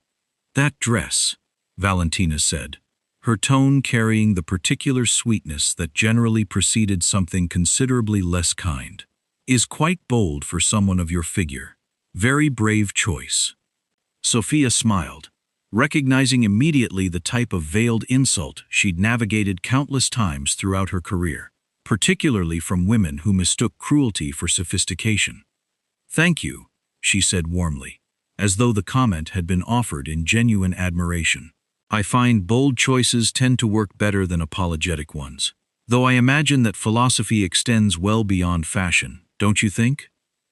"That dress," Valentina said, her tone carrying the particular sweetness that generally preceded something considerably less kind, "is quite bold for someone of your figure. Very brave choice." Sophia smiled, recognizing immediately the type of veiled insult she'd navigated countless times throughout her career, particularly from women who mistook cruelty for sophistication. "Thank you," she said warmly, as though the comment had been offered in genuine admiration. "I find bold choices tend to work better than apologetic ones. Though I imagine that philosophy extends well beyond fashion, don't you think?"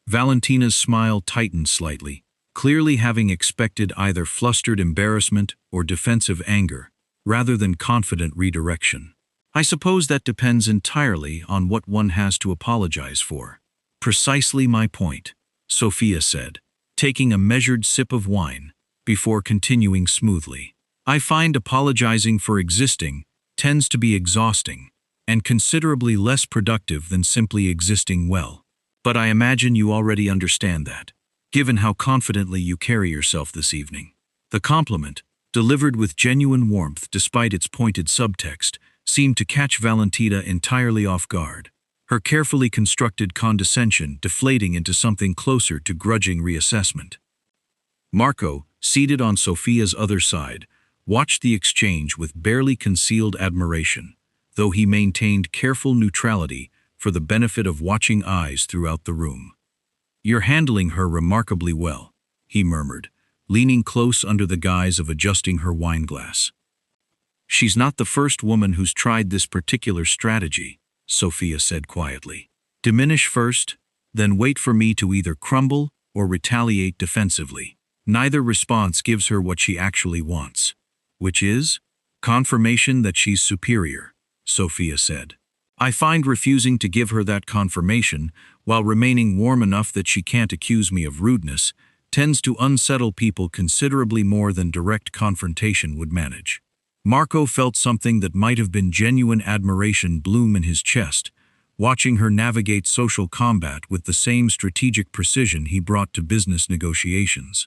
Valentina's smile tightened slightly, clearly having expected either flustered embarrassment or defensive anger, rather than confident redirection. "I suppose that depends entirely on what one has to apologize for." "Precisely my point," Sophia said, taking a measured sip of wine, before continuing smoothly. "I find apologizing for existing tends to be exhausting and considerably less productive than simply existing well. But I imagine you already understand that, given how confidently you carry yourself this evening." The compliment, delivered with genuine warmth despite its pointed subtext, seemed to catch Valentina entirely off guard, her carefully constructed condescension deflating into something closer to grudging reassessment. Marco, seated on Sophia's other side, watched the exchange with barely concealed admiration, though he maintained careful neutrality for the benefit of watching eyes throughout the room. "You're handling her remarkably well," he murmured, leaning close under the guise of adjusting her wineglass. "She's not the first woman who's tried this particular strategy," Sophia said quietly. Diminish first, then wait for me to either crumble or retaliate defensively. Neither response gives her what she actually wants, which is confirmation that she's superior, Sophia said. I find refusing to give her that confirmation, while remaining warm enough that she can't accuse me of rudeness, tends to unsettle people considerably more than direct confrontation would manage. Marco felt something that might have been genuine admiration bloom in his chest, watching her navigate social combat with the same strategic precision he brought to business negotiations.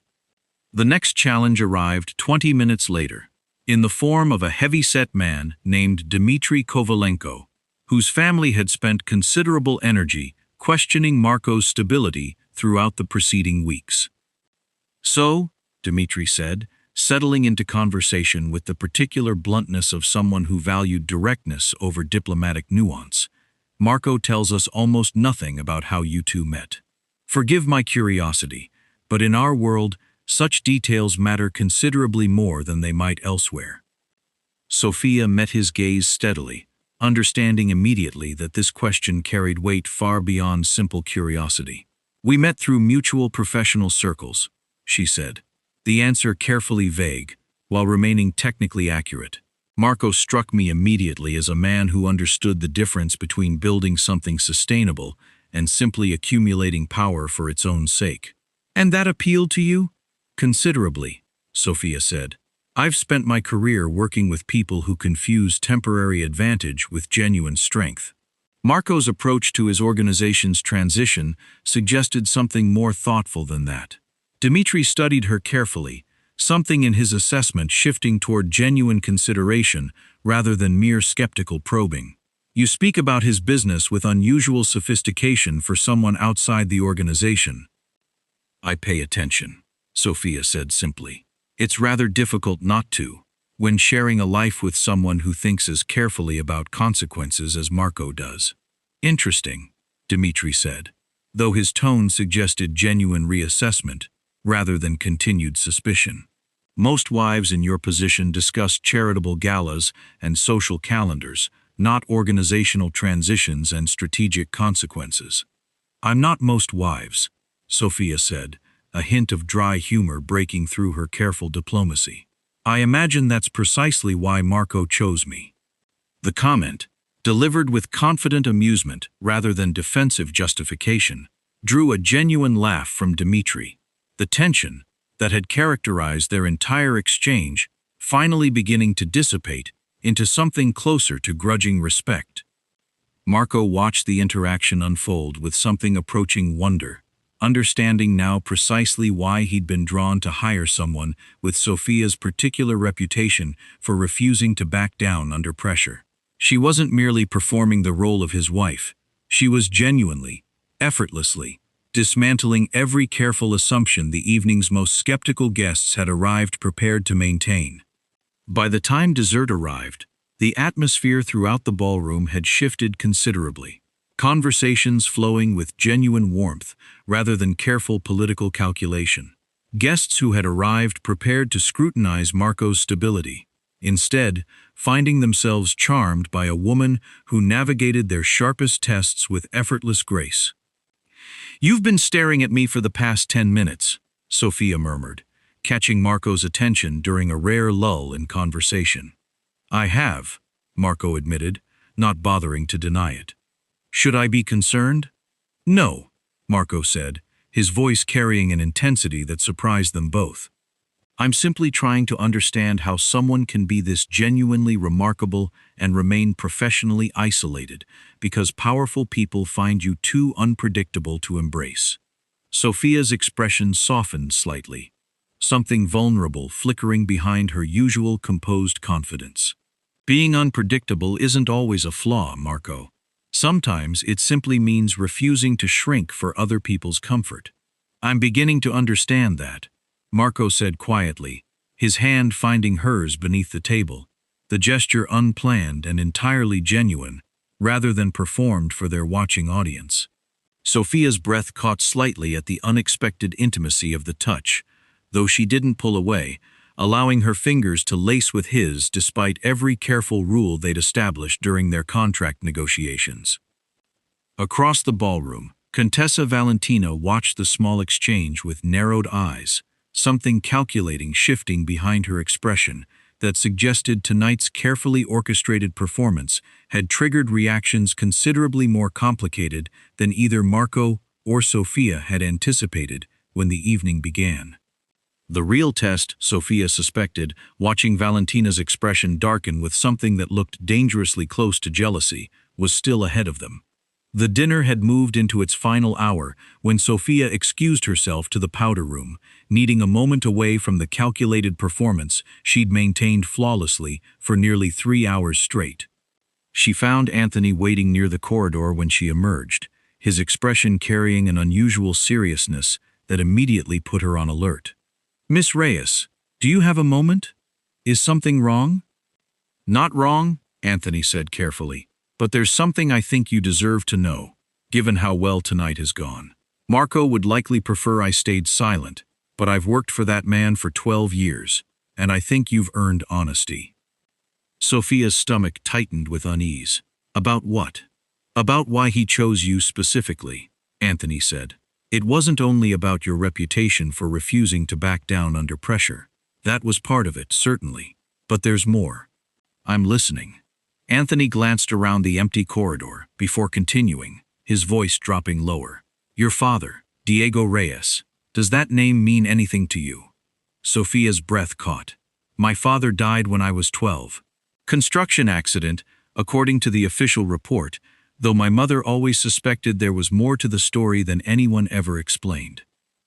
The next challenge arrived 20 minutes later, in the form of a heavy-set man named Dmitry Kovalenko, whose family had spent considerable energy questioning Marco's stability throughout the preceding weeks. So, Dmitry said, settling into conversation with the particular bluntness of someone who valued directness over diplomatic nuance, Marco tells us almost nothing about how you two met. Forgive my curiosity, but in our world, such details matter considerably more than they might elsewhere. Sophia met his gaze steadily, understanding immediately that this question carried weight far beyond simple curiosity. We met through mutual professional circles, she said, the answer carefully vague, while remaining technically accurate. Marco struck me immediately as a man who understood the difference between building something sustainable and simply accumulating power for its own sake. And that appealed to you? Considerably, Sophia said. I've spent my career working with people who confuse temporary advantage with genuine strength. Marco's approach to his organization's transition suggested something more thoughtful than that. Dmitry studied her carefully, something in his assessment shifting toward genuine consideration rather than mere skeptical probing. You speak about his business with unusual sophistication for someone outside the organization. I pay attention, Sophia said simply. It's rather difficult not to, when sharing a life with someone who thinks as carefully about consequences as Marco does. Interesting, Dmitry said, though his tone suggested genuine reassessment rather than continued suspicion. Most wives in your position discuss charitable galas and social calendars, not organizational transitions and strategic consequences. I'm not most wives, Sophia said, a hint of dry humor breaking through her careful diplomacy. I imagine that's precisely why Marco chose me. The comment, delivered with confident amusement rather than defensive justification, drew a genuine laugh from Dmitry, the tension that had characterized their entire exchange finally beginning to dissipate into something closer to grudging respect. Marco watched the interaction unfold with something approaching wonder, understanding now precisely why he'd been drawn to hire someone with Sophia's particular reputation for refusing to back down under pressure. She wasn't merely performing the role of his wife. She was genuinely, effortlessly, dismantling every careful assumption the evening's most skeptical guests had arrived prepared to maintain. By the time dessert arrived, the atmosphere throughout the ballroom had shifted considerably. Conversations flowing with genuine warmth rather than careful political calculation. Guests who had arrived prepared to scrutinize Marco's stability, instead finding themselves charmed by a woman who navigated their sharpest tests with effortless grace. You've been staring at me for the past 10 minutes, Sophia murmured, catching Marco's attention during a rare lull in conversation. I have, Marco admitted, not bothering to deny it. Should I be concerned? No, Marco said, his voice carrying an intensity that surprised them both. I'm simply trying to understand how someone can be this genuinely remarkable and remain professionally isolated because powerful people find you too unpredictable to embrace. Sophia's expression softened slightly, something vulnerable flickering behind her usual composed confidence. Being unpredictable isn't always a flaw, Marco. Sometimes it simply means refusing to shrink for other people's comfort. I'm beginning to understand that, Marco said quietly, his hand finding hers beneath the table, the gesture unplanned and entirely genuine, rather than performed for their watching audience. Sophia's breath caught slightly at the unexpected intimacy of the touch, though she didn't pull away, allowing her fingers to lace with his despite every careful rule they'd established during their contract negotiations. Across the ballroom, Contessa Valentina watched the small exchange with narrowed eyes, something calculating shifting behind her expression that suggested tonight's carefully orchestrated performance had triggered reactions considerably more complicated than either Marco or Sophia had anticipated when the evening began. The real test, Sophia suspected, watching Valentina's expression darken with something that looked dangerously close to jealousy, was still ahead of them. The dinner had moved into its final hour when Sophia excused herself to the powder room, needing a moment away from the calculated performance she'd maintained flawlessly for nearly 3 hours straight. She found Anthony waiting near the corridor when she emerged, his expression carrying an unusual seriousness that immediately put her on alert. "Miss Reyes, do you have a moment? Is something wrong?" "Not wrong," Anthony said carefully. "But there's something I think you deserve to know, given how well tonight has gone. Marco would likely prefer I stayed silent, but I've worked for that man for 12 years, and I think you've earned honesty." Sophia's stomach tightened with unease. "About what?" "About why he chose you specifically," Anthony said. "It wasn't only about your reputation for refusing to back down under pressure. That was part of it, certainly. But there's more." "I'm listening." Anthony glanced around the empty corridor before continuing, his voice dropping lower. "Your father, Diego Reyes, does that name mean anything to you?" Sophia's breath caught. "My father died when I was 12. Construction accident, according to the official report, though my mother always suspected there was more to the story than anyone ever explained."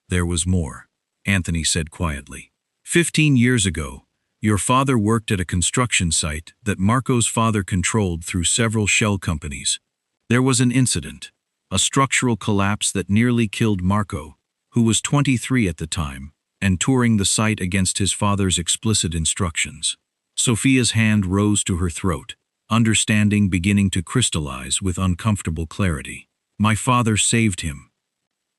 "There was more," Anthony said quietly. 15 years ago, your father worked at a construction site that Marco's father controlled through several shell companies. There was an incident, a structural collapse that nearly killed Marco, who was 23 at the time, and touring the site against his father's explicit instructions. Sophia's hand rose to her throat, understanding beginning to crystallize with uncomfortable clarity. "My father saved him.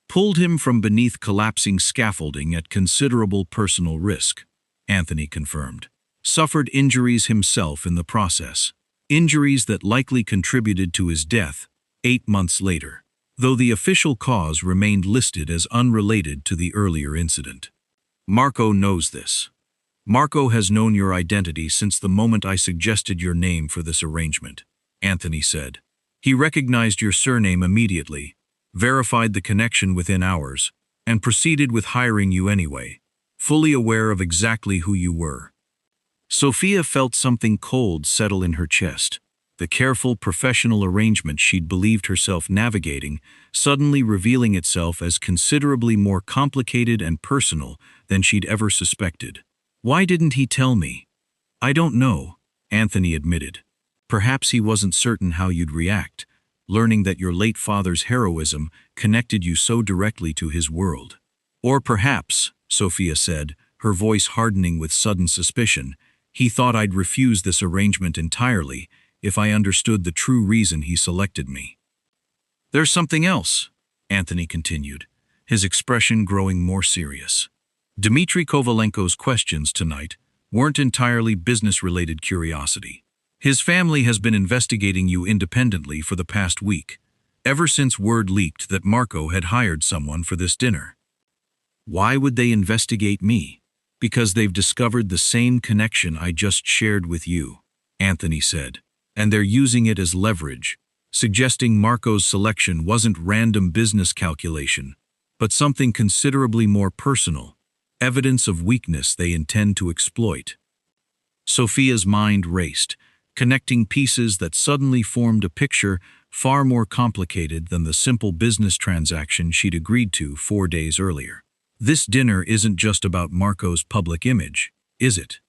Pulled him from beneath collapsing scaffolding at considerable personal risk," Anthony confirmed. "Suffered injuries himself in the process. Injuries that likely contributed to his death 8 months later, though the official cause remained listed as unrelated to the earlier incident. Marco knows this. Marco has known your identity since the moment I suggested your name for this arrangement," Anthony said. "He recognized your surname immediately, verified the connection within hours, and proceeded with hiring you anyway, fully aware of exactly who you were." Sophia felt something cold settle in her chest. The careful professional arrangement she'd believed herself navigating suddenly revealing itself as considerably more complicated and personal than she'd ever suspected. "Why didn't he tell me?" "I don't know," Anthony admitted. "Perhaps he wasn't certain how you'd react, learning that your late father's heroism connected you so directly to his world. Or perhaps," Sophia said, her voice hardening with sudden suspicion, "he thought I'd refuse this arrangement entirely if I understood the true reason he selected me." "There's something else," Anthony continued, his expression growing more serious. "Dmitry Kovalenko's questions tonight weren't entirely business-related curiosity. His family has been investigating you independently for the past week, ever since word leaked that Marco had hired someone for this dinner." "Why would they investigate me?" "Because they've discovered the same connection I just shared with you," Anthony said, "and they're using it as leverage, suggesting Marco's selection wasn't random business calculation, but something considerably more personal, evidence of weakness they intend to exploit." Sophia's mind raced, connecting pieces that suddenly formed a picture far more complicated than the simple business transaction she'd agreed to 4 days earlier. "This dinner isn't just about Marco's public image, is it?"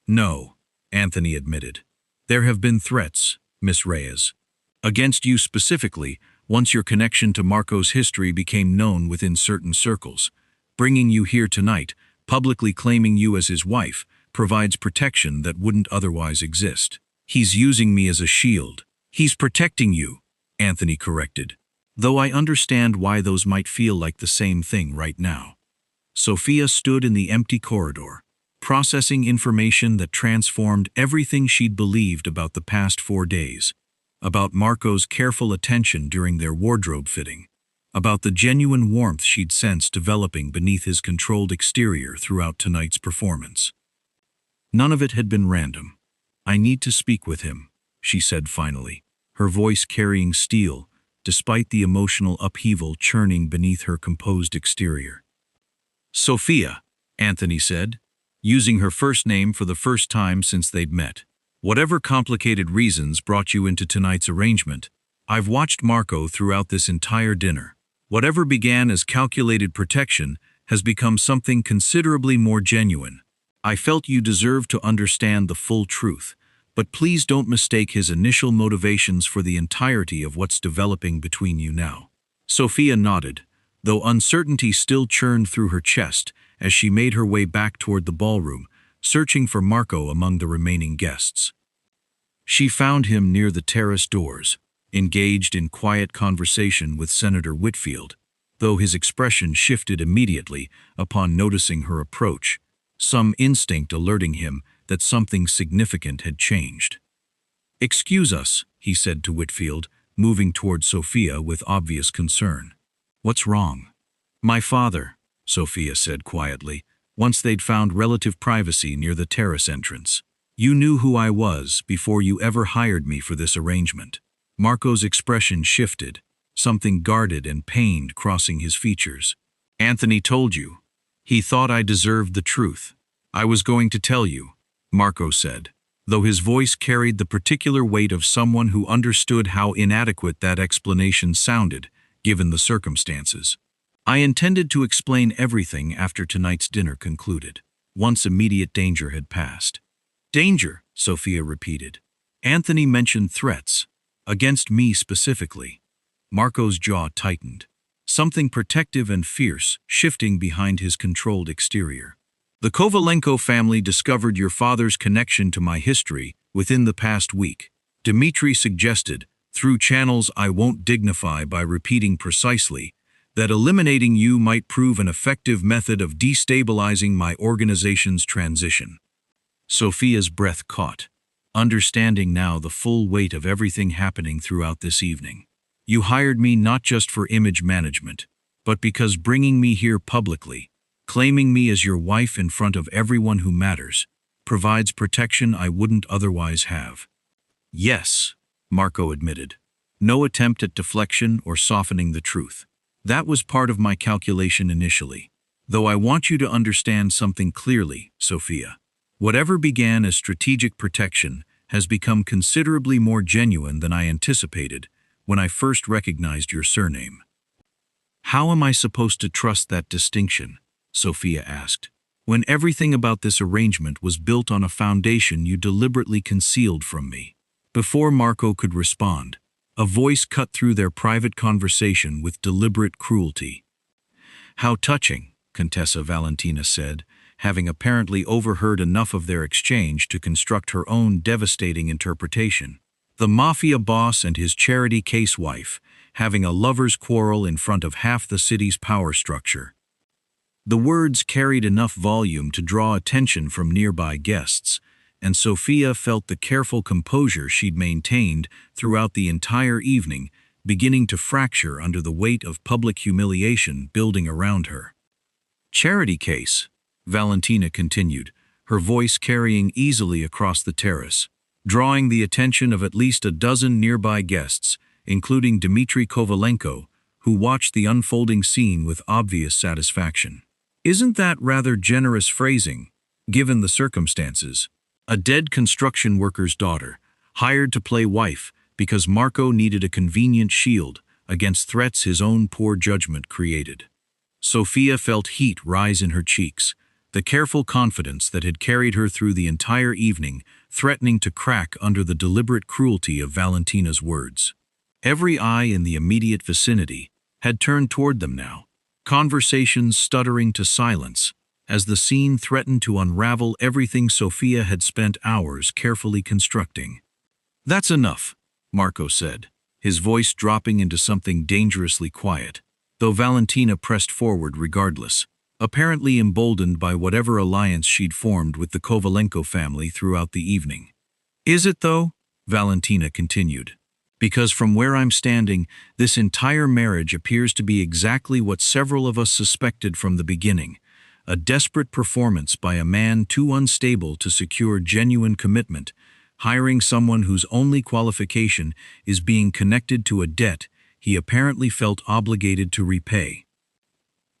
"No," Anthony admitted. "There have been threats, Miss Reyes. Against you specifically, once your connection to Marco's history became known within certain circles. Bringing you here tonight, publicly claiming you as his wife, provides protection that wouldn't otherwise exist." "He's using me as a shield. He's protecting you," Anthony corrected. "Though I understand why those might feel like the same thing right now." Sophia stood in the empty corridor, processing information that transformed everything she'd believed about the past 4 days, about Marco's careful attention during their wardrobe fitting, about the genuine warmth she'd sensed developing beneath his controlled exterior throughout tonight's performance. None of it had been random. "I need to speak with him," she said finally, her voice carrying steel, despite the emotional upheaval churning beneath her composed exterior. "Sophia," Anthony said, using her first name for the first time since they'd met. "Whatever complicated reasons brought you into tonight's arrangement, I've watched Marco throughout this entire dinner. Whatever began as calculated protection has become something considerably more genuine. I felt you deserved to understand the full truth, but please don't mistake his initial motivations for the entirety of what's developing between you now." Sophia nodded, though uncertainty still churned through her chest as she made her way back toward the ballroom, searching for Marco among the remaining guests. She found him near the terrace doors, engaged in quiet conversation with Senator Whitfield, though his expression shifted immediately upon noticing her approach, some instinct alerting him that something significant had changed. "Excuse us," he said to Whitfield, moving toward Sophia with obvious concern. "What's wrong?" "My father," Sophia said quietly, once they'd found relative privacy near the terrace entrance. "You knew who I was before you ever hired me for this arrangement." Marco's expression shifted, something guarded and pained crossing his features. "Anthony told you. He thought I deserved the truth. I was going to tell you," Marco said, though his voice carried the particular weight of someone who understood how inadequate that explanation sounded, given the circumstances. "I intended to explain everything after tonight's dinner concluded, once immediate danger had passed." "Danger," Sophia repeated. "Anthony mentioned threats. Against me specifically." Marco's jaw tightened, something protective and fierce shifting behind his controlled exterior. "The Kovalenko family discovered your father's connection to my history within the past week," Dmitry suggested, through channels I won't dignify by repeating precisely, that eliminating you might prove an effective method of destabilizing my organization's transition. Sophia's breath caught, understanding now the full weight of everything happening throughout this evening. "You hired me not just for image management, but because bringing me here publicly, claiming me as your wife in front of everyone who matters, provides protection I wouldn't otherwise have." "Yes," Marco admitted, no attempt at deflection or softening the truth. "That was part of my calculation initially. Though I want you to understand something clearly, Sophia. Whatever began as strategic protection has become considerably more genuine than I anticipated when I first recognized your surname." "How am I supposed to trust that distinction?" Sophia asked, "when everything about this arrangement was built on a foundation you deliberately concealed from me?" Before Marco could respond, a voice cut through their private conversation with deliberate cruelty. "How touching," Contessa Valentina said, having apparently overheard enough of their exchange to construct her own devastating interpretation. "The Mafia boss and his charity case wife having a lover's quarrel in front of half the city's power structure." The words carried enough volume to draw attention from nearby guests, and Sophia felt the careful composure she'd maintained throughout the entire evening beginning to fracture under the weight of public humiliation building around her. "Charity case," Valentina continued, her voice carrying easily across the terrace, drawing the attention of at least a dozen nearby guests, including Dmitry Kovalenko, who watched the unfolding scene with obvious satisfaction. "Isn't that rather generous phrasing, given the circumstances? A dead construction worker's daughter, hired to play wife because Marco needed a convenient shield against threats his own poor judgment created." Sophia felt heat rise in her cheeks, the careful confidence that had carried her through the entire evening threatening to crack under the deliberate cruelty of Valentina's words. Every eye in the immediate vicinity had turned toward them now, conversations stuttering to silence, as the scene threatened to unravel everything Sophia had spent hours carefully constructing. "That's enough," Marco said, his voice dropping into something dangerously quiet, though Valentina pressed forward regardless. apparently emboldened by whatever alliance she'd formed with the Kovalenko family throughout the evening. Is it, though? Valentina continued. Because from where I'm standing, this entire marriage appears to be exactly what several of us suspected from the beginning, a desperate performance by a man too unstable to secure genuine commitment, hiring someone whose only qualification is being connected to a debt he apparently felt obligated to repay.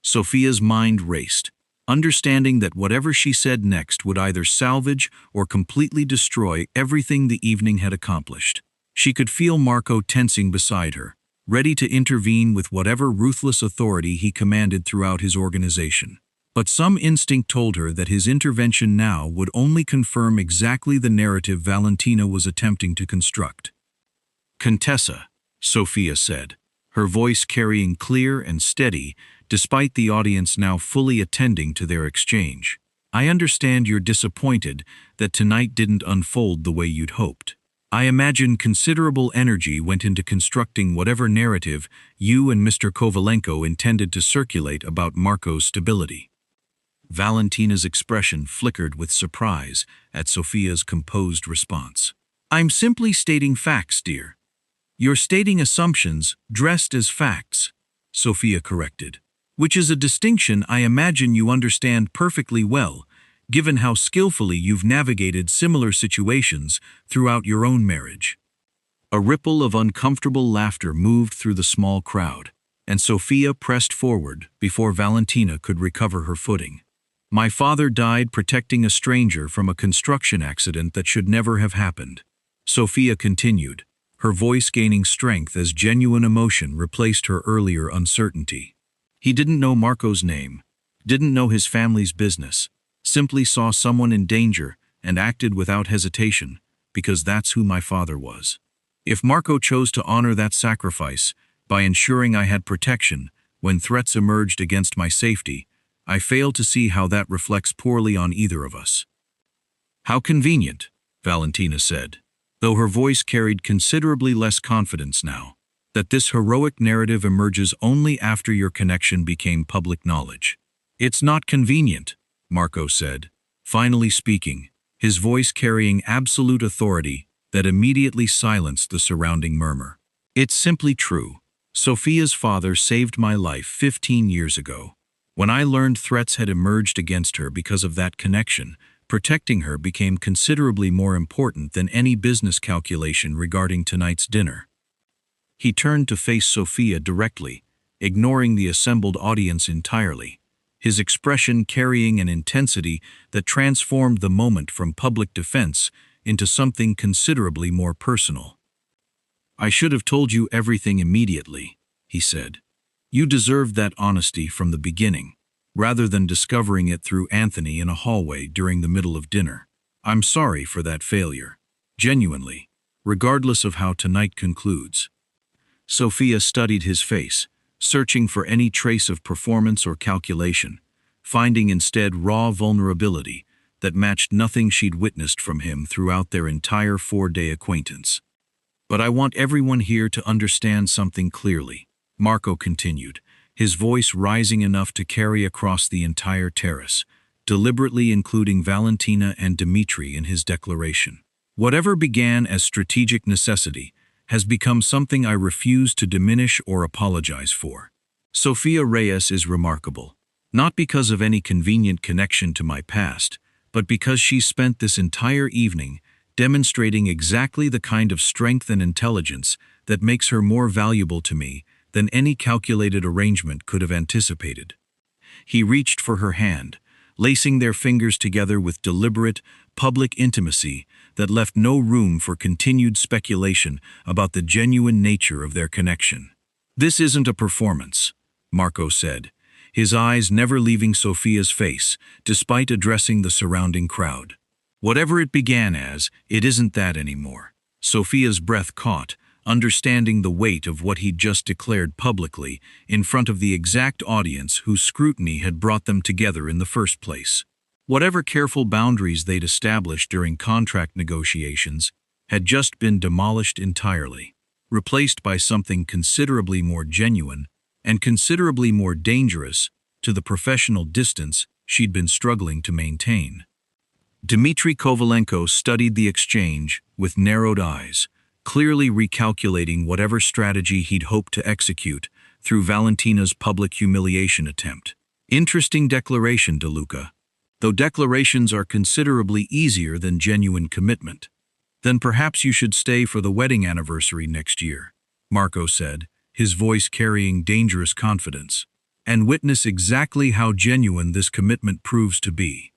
Sophia's mind raced, understanding that whatever she said next would either salvage or completely destroy everything the evening had accomplished. She could feel Marco tensing beside her, ready to intervene with whatever ruthless authority he commanded throughout his organization. But some instinct told her that his intervention now would only confirm exactly the narrative Valentina was attempting to construct. "Contessa," Sophia said, her voice carrying clear and steady despite the audience now fully attending to their exchange. "I understand you're disappointed that tonight didn't unfold the way you'd hoped. I imagine considerable energy went into constructing whatever narrative you and Mr. Kovalenko intended to circulate about Marco's stability." Valentina's expression flickered with surprise at Sophia's composed response. "I'm simply stating facts, dear." "You're stating assumptions dressed as facts," Sophia corrected, "which is a distinction I imagine you understand perfectly well, given how skillfully you've navigated similar situations throughout your own marriage." A ripple of uncomfortable laughter moved through the small crowd, and Sophia pressed forward before Valentina could recover her footing. "My father died protecting a stranger from a construction accident that should never have happened," Sophia continued, her voice gaining strength as genuine emotion replaced her earlier uncertainty. "He didn't know Marco's name, didn't know his family's business, simply saw someone in danger and acted without hesitation, because that's who my father was. If Marco chose to honor that sacrifice by ensuring I had protection when threats emerged against my safety, I fail to see how that reflects poorly on either of us." "How convenient," Valentina said, though her voice carried considerably less confidence now, "that this heroic narrative emerges only after your connection became public knowledge." "It's not convenient," Marco said, finally speaking, his voice carrying absolute authority that immediately silenced the surrounding murmur. "It's simply true. Sophia's father saved my life 15 years ago. When I learned threats had emerged against her because of that connection, protecting her became considerably more important than any business calculation regarding tonight's dinner." He turned to face Sophia directly, ignoring the assembled audience entirely, his expression carrying an intensity that transformed the moment from public defense into something considerably more personal. "I should have told you everything immediately," he said. "You deserved that honesty from the beginning, rather than discovering it through Anthony in a hallway during the middle of dinner. I'm sorry for that failure. Genuinely, regardless of how tonight concludes." Sophia studied his face, searching for any trace of performance or calculation, finding instead raw vulnerability that matched nothing she'd witnessed from him throughout their entire 4-day acquaintance. "But I want everyone here to understand something clearly," Marco continued, his voice rising enough to carry across the entire terrace, deliberately including Valentina and Dmitri in his declaration. "Whatever began as strategic necessity has become something I refuse to diminish or apologize for. Sofia Reyes is remarkable, not because of any convenient connection to my past, but because she spent this entire evening demonstrating exactly the kind of strength and intelligence that makes her more valuable to me than any calculated arrangement could have anticipated." He reached for her hand, lacing their fingers together with deliberate, public intimacy that left no room for continued speculation about the genuine nature of their connection. "This isn't a performance," Marco said, his eyes never leaving Sophia's face, despite addressing the surrounding crowd. "Whatever it began as, it isn't that anymore." Sophia's breath caught, understanding the weight of what he'd just declared publicly in front of the exact audience whose scrutiny had brought them together in the first place. Whatever careful boundaries they'd established during contract negotiations had just been demolished entirely, replaced by something considerably more genuine and considerably more dangerous to the professional distance she'd been struggling to maintain. Dmitry Kovalenko studied the exchange with narrowed eyes, clearly recalculating whatever strategy he'd hoped to execute through Valentina's public humiliation attempt. Interesting declaration, DeLuca. Though declarations are considerably easier than genuine commitment. Then perhaps you should stay for the wedding anniversary next year, Marco said, his voice carrying dangerous confidence, and witness exactly how genuine this commitment proves to be.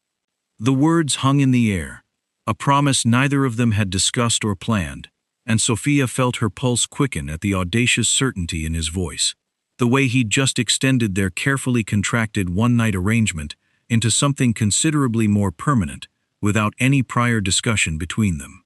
The words hung in the air, a promise neither of them had discussed or planned, and Sophia felt her pulse quicken at the audacious certainty in his voice, the way he'd just extended their carefully contracted one-night arrangement into something considerably more permanent, without any prior discussion between them.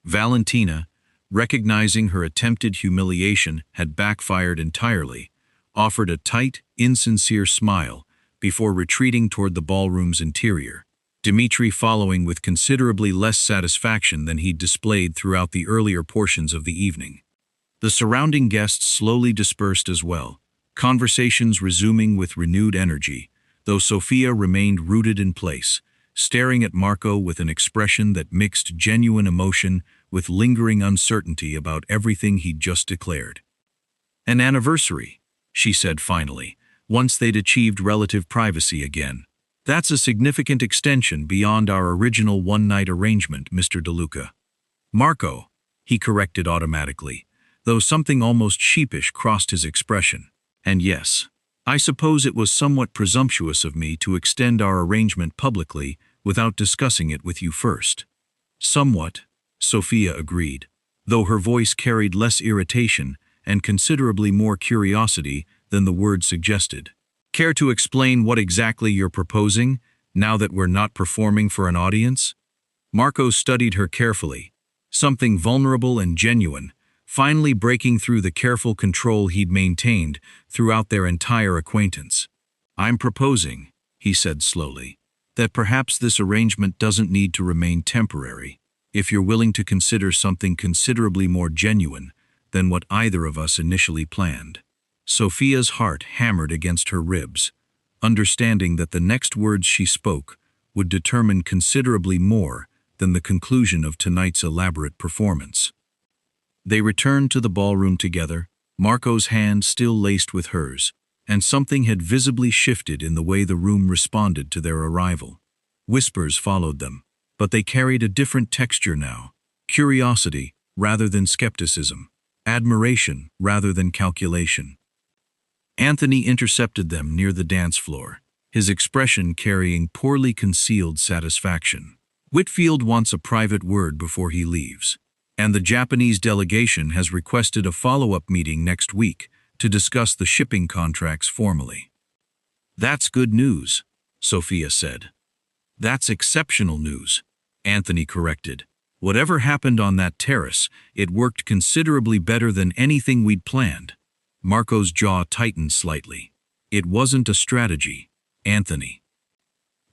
Valentina, recognizing her attempted humiliation had backfired entirely, offered a tight, insincere smile before retreating toward the ballroom's interior, Dmitry following with considerably less satisfaction than he'd displayed throughout the earlier portions of the evening. The surrounding guests slowly dispersed as well, conversations resuming with renewed energy, though Sophia remained rooted in place, staring at Marco with an expression that mixed genuine emotion with lingering uncertainty about everything he'd just declared. "An anniversary," she said finally, once they'd achieved relative privacy again. "That's a significant extension beyond our original one-night arrangement, Mr. DeLuca." "Marco," he corrected automatically, though something almost sheepish crossed his expression. "And yes, I suppose it was somewhat presumptuous of me to extend our arrangement publicly without discussing it with you first." "Somewhat," Sophia agreed, though her voice carried less irritation and considerably more curiosity than the word suggested. "Care to explain what exactly you're proposing, now that we're not performing for an audience?" Marco studied her carefully, something vulnerable and genuine, finally breaking through the careful control he'd maintained throughout their entire acquaintance. "I'm proposing," he said slowly, "that perhaps this arrangement doesn't need to remain temporary, if you're willing to consider something considerably more genuine than what either of us initially planned." Sophia's heart hammered against her ribs, understanding that the next words she spoke would determine considerably more than the conclusion of tonight's elaborate performance. They returned to the ballroom together, Marco's hand still laced with hers, and something had visibly shifted in the way the room responded to their arrival. Whispers followed them, but they carried a different texture now, curiosity rather than skepticism, admiration rather than calculation. Anthony intercepted them near the dance floor, his expression carrying poorly concealed satisfaction. "Whitfield wants a private word before he leaves, and the Japanese delegation has requested a follow-up meeting next week to discuss the shipping contracts formally." "That's good news," Sophia said. "That's exceptional news," Anthony corrected. "Whatever happened on that terrace, it worked considerably better than anything we'd planned." Marco's jaw tightened slightly. "It wasn't a strategy, Anthony."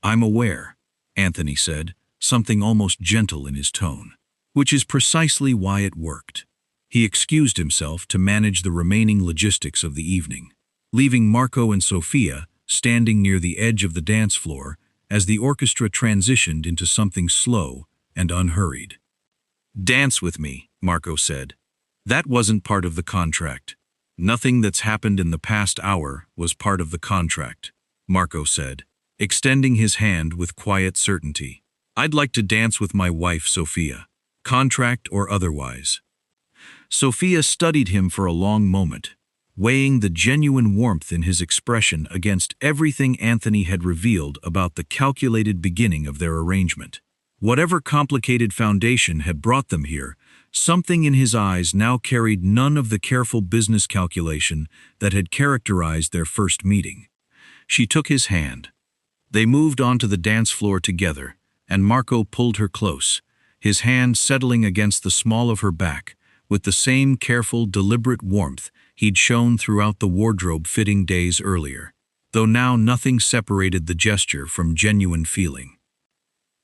"I'm aware," Anthony said, something almost gentle in his tone. "Which is precisely why it worked." He excused himself to manage the remaining logistics of the evening, leaving Marco and Sophia standing near the edge of the dance floor as the orchestra transitioned into something slow and unhurried. "Dance with me," Marco said. "That wasn't part of the contract." "Nothing that's happened in the past hour was part of the contract," Marco said, extending his hand with quiet certainty. "I'd like to dance with my wife, Sophia, contract or otherwise." Sophia studied him for a long moment, weighing the genuine warmth in his expression against everything Anthony had revealed about the calculated beginning of their arrangement. Whatever complicated foundation had brought them here, something in his eyes now carried none of the careful business calculation that had characterized their first meeting. She took his hand. They moved onto the dance floor together, and Marco pulled her close, his hand settling against the small of her back, with the same careful, deliberate warmth he'd shown throughout the wardrobe-fitting days earlier, though now nothing separated the gesture from genuine feeling.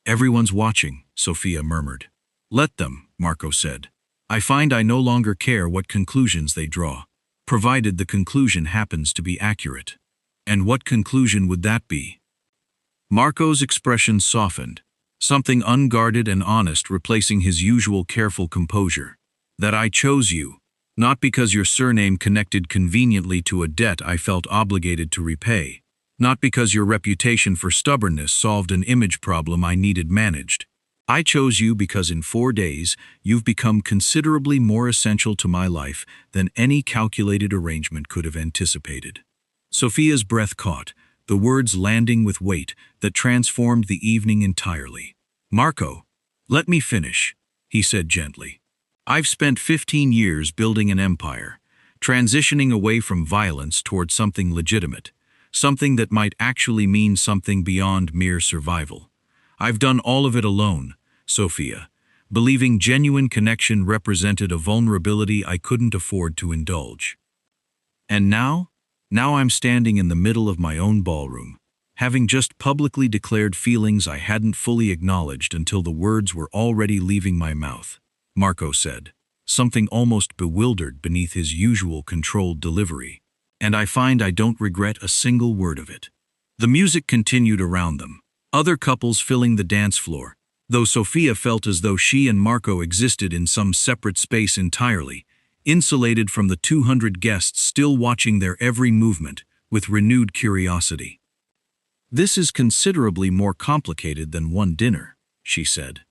"Everyone's watching," Sophia murmured. "Let them," Marco said. "I find I no longer care what conclusions they draw, provided the conclusion happens to be accurate." And what conclusion would that be? Marco's expression softened, something unguarded and honest replacing his usual careful composure. That I chose you, not because your surname connected conveniently to a debt I felt obligated to repay, not because your reputation for stubbornness solved an image problem I needed managed. I chose you because in 4 days you've become considerably more essential to my life than any calculated arrangement could have anticipated. Sophia's breath caught, the words landing with weight that transformed the evening entirely. Marco, let me finish, he said gently. I've spent 15 years building an empire, transitioning away from violence toward something legitimate, something that might actually mean something beyond mere survival. I've done all of it alone, Sophia, believing genuine connection represented a vulnerability I couldn't afford to indulge. And now I'm standing in the middle of my own ballroom, having just publicly declared feelings I hadn't fully acknowledged until the words were already leaving my mouth, Marco said, something almost bewildered beneath his usual controlled delivery. And I find I don't regret a single word of it. The music continued around them, other couples filling the dance floor, though Sophia felt as though she and Marco existed in some separate space entirely, insulated from the 200 guests still watching their every movement with renewed curiosity. This is considerably more complicated than one dinner, she said.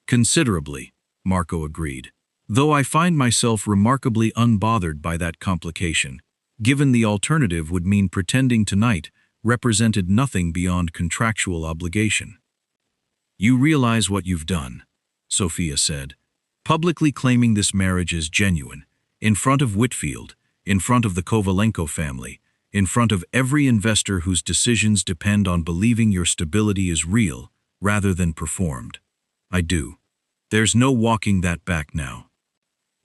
Considerably, Marco agreed, though I find myself remarkably unbothered by that complication, given the alternative would mean pretending tonight represented nothing beyond contractual obligation. You realize what you've done, Sophia said, publicly claiming this marriage as genuine, in front of Whitfield, in front of the Kovalenko family, in front of every investor whose decisions depend on believing your stability is real rather than performed. I do. There's no walking that back now.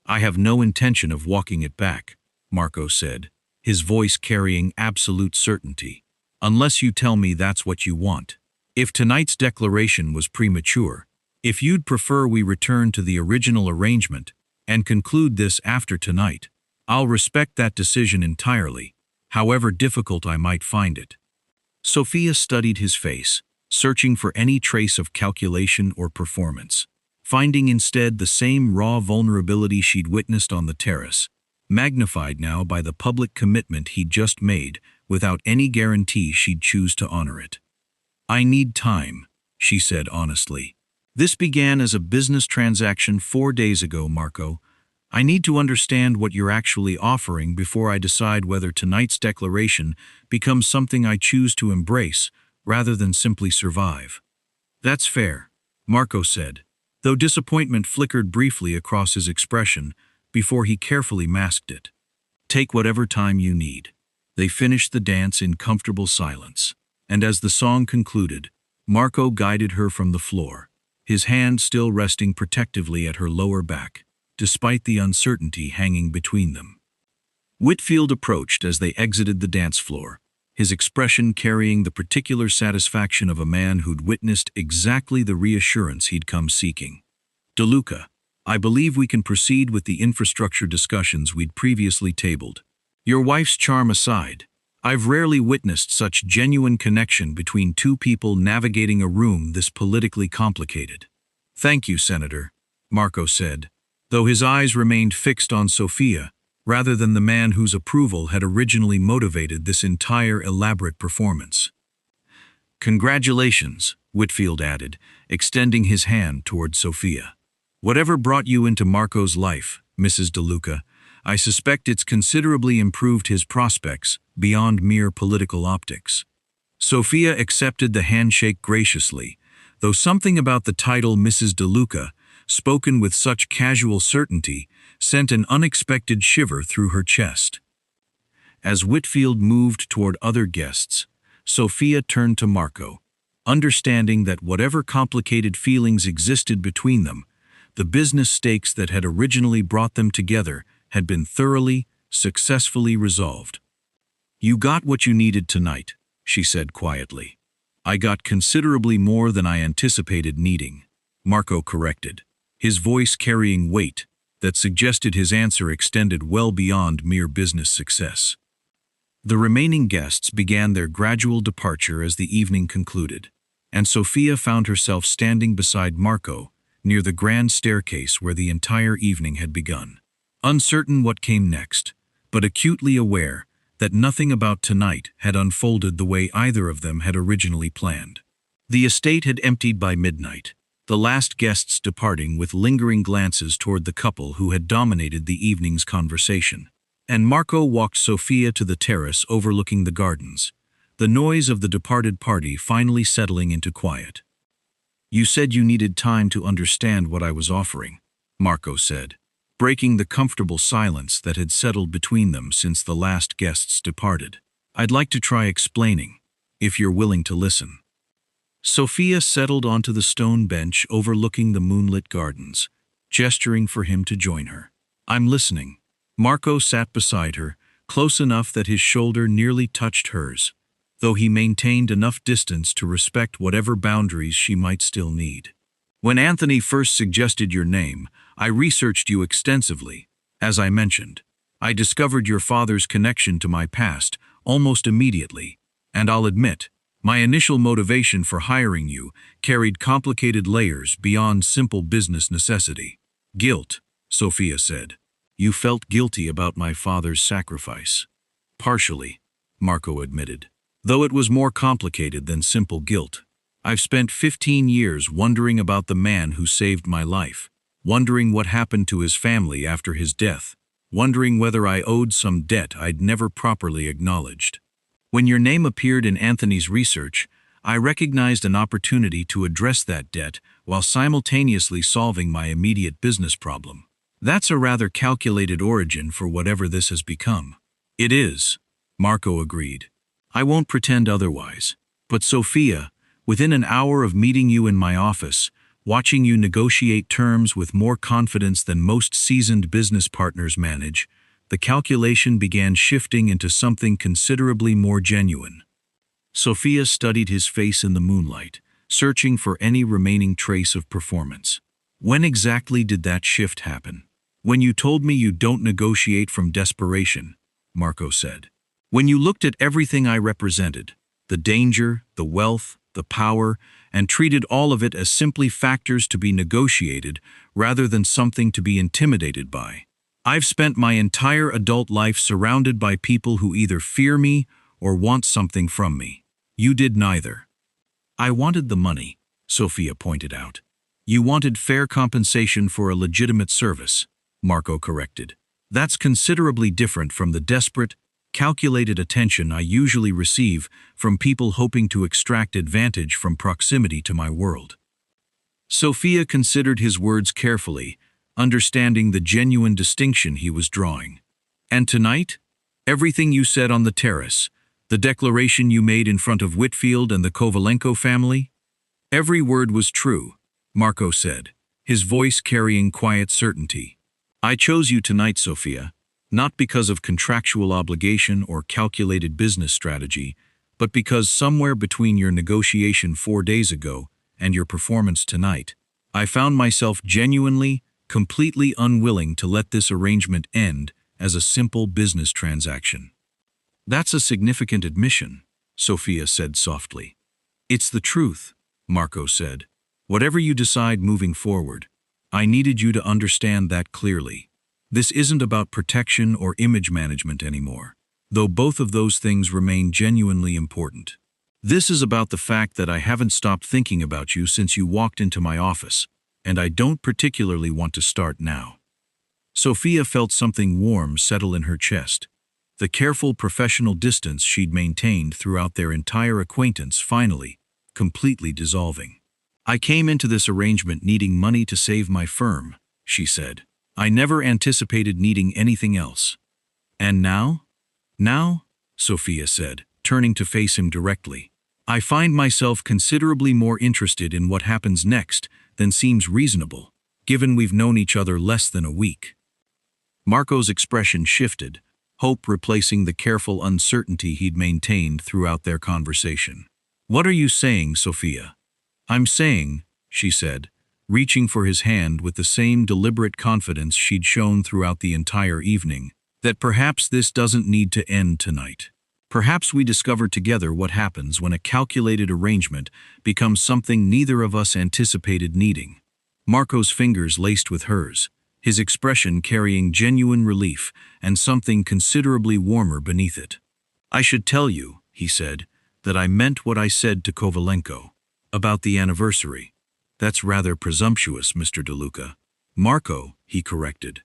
I have no intention of walking it back, Marco said, his voice carrying absolute certainty, unless you tell me that's what you want. If tonight's declaration was premature, if you'd prefer we return to the original arrangement and conclude this after tonight, I'll respect that decision entirely, however difficult I might find it. Sophia studied his face, searching for any trace of calculation or performance, finding instead the same raw vulnerability she'd witnessed on the terrace, magnified now by the public commitment he'd just made without any guarantee she'd choose to honor it. I need time, she said honestly. This began as a business transaction 4 days ago, Marco. I need to understand what you're actually offering before I decide whether tonight's declaration becomes something I choose to embrace rather than simply survive. That's fair, Marco said, though disappointment flickered briefly across his expression before he carefully masked it. Take whatever time you need. They finished the dance in comfortable silence, and as the song concluded, Marco guided her from the floor, his hand still resting protectively at her lower back, despite the uncertainty hanging between them. Whitfield approached as they exited the dance floor, his expression carrying the particular satisfaction of a man who'd witnessed exactly the reassurance he'd come seeking. DeLuca, I believe we can proceed with the infrastructure discussions we'd previously tabled. Your wife's charm aside, I've rarely witnessed such genuine connection between two people navigating a room this politically complicated. Thank you, Senator, Marco said, though his eyes remained fixed on Sophia rather than the man whose approval had originally motivated this entire elaborate performance. Congratulations, Whitfield added, extending his hand toward Sophia. Whatever brought you into Marco's life, Mrs. DeLuca, I suspect it's considerably improved his prospects beyond mere political optics. Sophia accepted the handshake graciously, though something about the title Mrs. DeLuca, spoken with such casual certainty, sent an unexpected shiver through her chest. As Whitfield moved toward other guests, Sophia turned to Marco, understanding that whatever complicated feelings existed between them, the business stakes that had originally brought them together had been thoroughly, successfully resolved. You got what you needed tonight, she said quietly. I got considerably more than I anticipated needing, Marco corrected, his voice carrying weight that suggested his answer extended well beyond mere business success. The remaining guests began their gradual departure as the evening concluded, and Sophia found herself standing beside Marco, near the grand staircase where the entire evening had begun. Uncertain what came next, but acutely aware that nothing about tonight had unfolded the way either of them had originally planned. The estate had emptied by midnight, the last guests departing with lingering glances toward the couple who had dominated the evening's conversation. And Marco walked Sophia to the terrace overlooking the gardens, the noise of the departed party finally settling into quiet. "You said you needed time to understand what I was offering," Marco said, breaking the comfortable silence that had settled between them since the last guests departed. "I'd like to try explaining, if you're willing to listen." Sophia settled onto the stone bench overlooking the moonlit gardens, gesturing for him to join her. "I'm listening." Marco sat beside her, close enough that his shoulder nearly touched hers, though he maintained enough distance to respect whatever boundaries she might still need. "When Anthony first suggested your name, I researched you extensively. As I mentioned, I discovered your father's connection to my past almost immediately, and I'll admit, my initial motivation for hiring you carried complicated layers beyond simple business necessity." "Guilt," Sophia said. "You felt guilty about my father's sacrifice." "Partially," Marco admitted, "though it was more complicated than simple guilt. I've spent 15 years wondering about the man who saved my life, wondering what happened to his family after his death, wondering whether I owed some debt I'd never properly acknowledged. When your name appeared in Anthony's research, I recognized an opportunity to address that debt while simultaneously solving my immediate business problem. That's a rather calculated origin for whatever this has become." "It is," Marco agreed. "I won't pretend otherwise. But Sophia, within an hour of meeting you in my office, watching you negotiate terms with more confidence than most seasoned business partners manage, the calculation began shifting into something considerably more genuine." Sophia studied his face in the moonlight, searching for any remaining trace of performance. "When exactly did that shift happen?" "When you told me you don't negotiate from desperation," Marco said. "When you looked at everything I represented, the danger, the wealth, the power, and treated all of it as simply factors to be negotiated rather than something to be intimidated by. I've spent my entire adult life surrounded by people who either fear me or want something from me. You did neither." "I wanted the money," Sophia pointed out. "You wanted fair compensation for a legitimate service," Marco corrected. "That's considerably different from the desperate, calculated attention I usually receive from people hoping to extract advantage from proximity to my world." Sophia considered his words carefully, understanding the genuine distinction he was drawing. "And tonight? Everything you said on the terrace, the declaration you made in front of Whitfield and the Kovalenko family?" "Every word was true," Marco said, his voice carrying quiet certainty. "I chose you tonight, Sophia, not because of contractual obligation or calculated business strategy, but because somewhere between your negotiation 4 days ago and your performance tonight, I found myself genuinely, completely unwilling to let this arrangement end as a simple business transaction." "That's a significant admission," Sophia said softly. "It's the truth," Marco said. "Whatever you decide moving forward, I needed you to understand that clearly. This isn't about protection or image management anymore, though both of those things remain genuinely important. This is about the fact that I haven't stopped thinking about you since you walked into my office, and I don't particularly want to start now." Sophia felt something warm settle in her chest, the careful professional distance she'd maintained throughout their entire acquaintance finally, completely dissolving. "I came into this arrangement needing money to save my firm," she said. "I never anticipated needing anything else." "And now?" "Now," Sophia said, turning to face him directly, "I find myself considerably more interested in what happens next than seems reasonable, given we've known each other less than a week." Marco's expression shifted, hope replacing the careful uncertainty he'd maintained throughout their conversation. "What are you saying, Sophia?" "I'm saying," she said, reaching for his hand with the same deliberate confidence she'd shown throughout the entire evening, "that perhaps this doesn't need to end tonight. Perhaps we discover together what happens when a calculated arrangement becomes something neither of us anticipated needing. Marco's fingers laced with hers, his expression carrying genuine relief and something considerably warmer beneath it. I should tell you, he said, that I meant what I said to Kovalenko. About the anniversary. That's rather presumptuous, Mr. DeLuca. Marco, he corrected,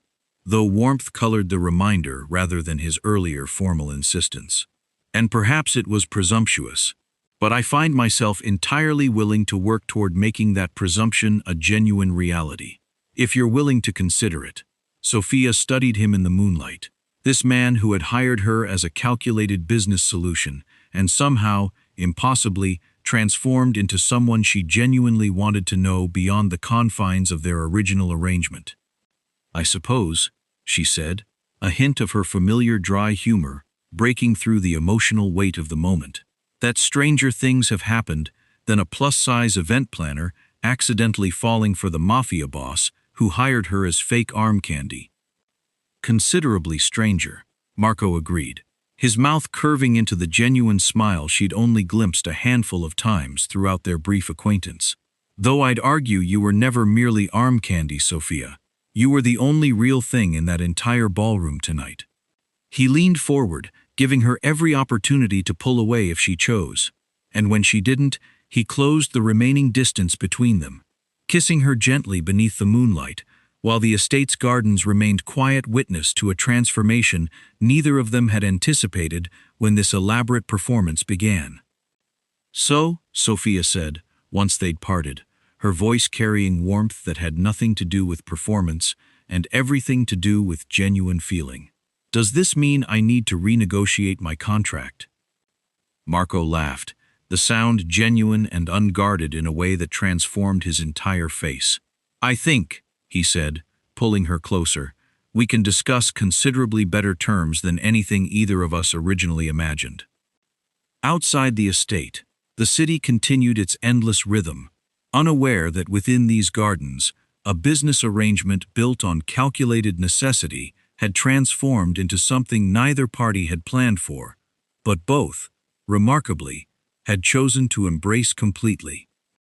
though warmth colored the reminder rather than his earlier formal insistence. And perhaps it was presumptuous, but I find myself entirely willing to work toward making that presumption a genuine reality. If you're willing to consider it. Sophia studied him in the moonlight. This man who had hired her as a calculated business solution and somehow, impossibly, transformed into someone she genuinely wanted to know beyond the confines of their original arrangement. I suppose, she said, a hint of her familiar dry humor breaking through the emotional weight of the moment, that stranger things have happened than a plus-size event planner accidentally falling for the Mafia boss who hired her as fake arm candy. Considerably stranger, Marco agreed, his mouth curving into the genuine smile she'd only glimpsed a handful of times throughout their brief acquaintance. Though I'd argue you were never merely arm candy, Sophia. You were the only real thing in that entire ballroom tonight. He leaned forward, giving her every opportunity to pull away if she chose. And when she didn't, he closed the remaining distance between them, kissing her gently beneath the moonlight, while the estate's gardens remained quiet witness to a transformation neither of them had anticipated when this elaborate performance began. So, Sophia said, once they'd parted, her voice carrying warmth that had nothing to do with performance and everything to do with genuine feeling. Does this mean I need to renegotiate my contract? Marco laughed, the sound genuine and unguarded in a way that transformed his entire face. I think, he said, pulling her closer, we can discuss considerably better terms than anything either of us originally imagined. Outside the estate, the city continued its endless rhythm, unaware that within these gardens, a business arrangement built on calculated necessity had transformed into something neither party had planned for, but both, remarkably, had chosen to embrace completely.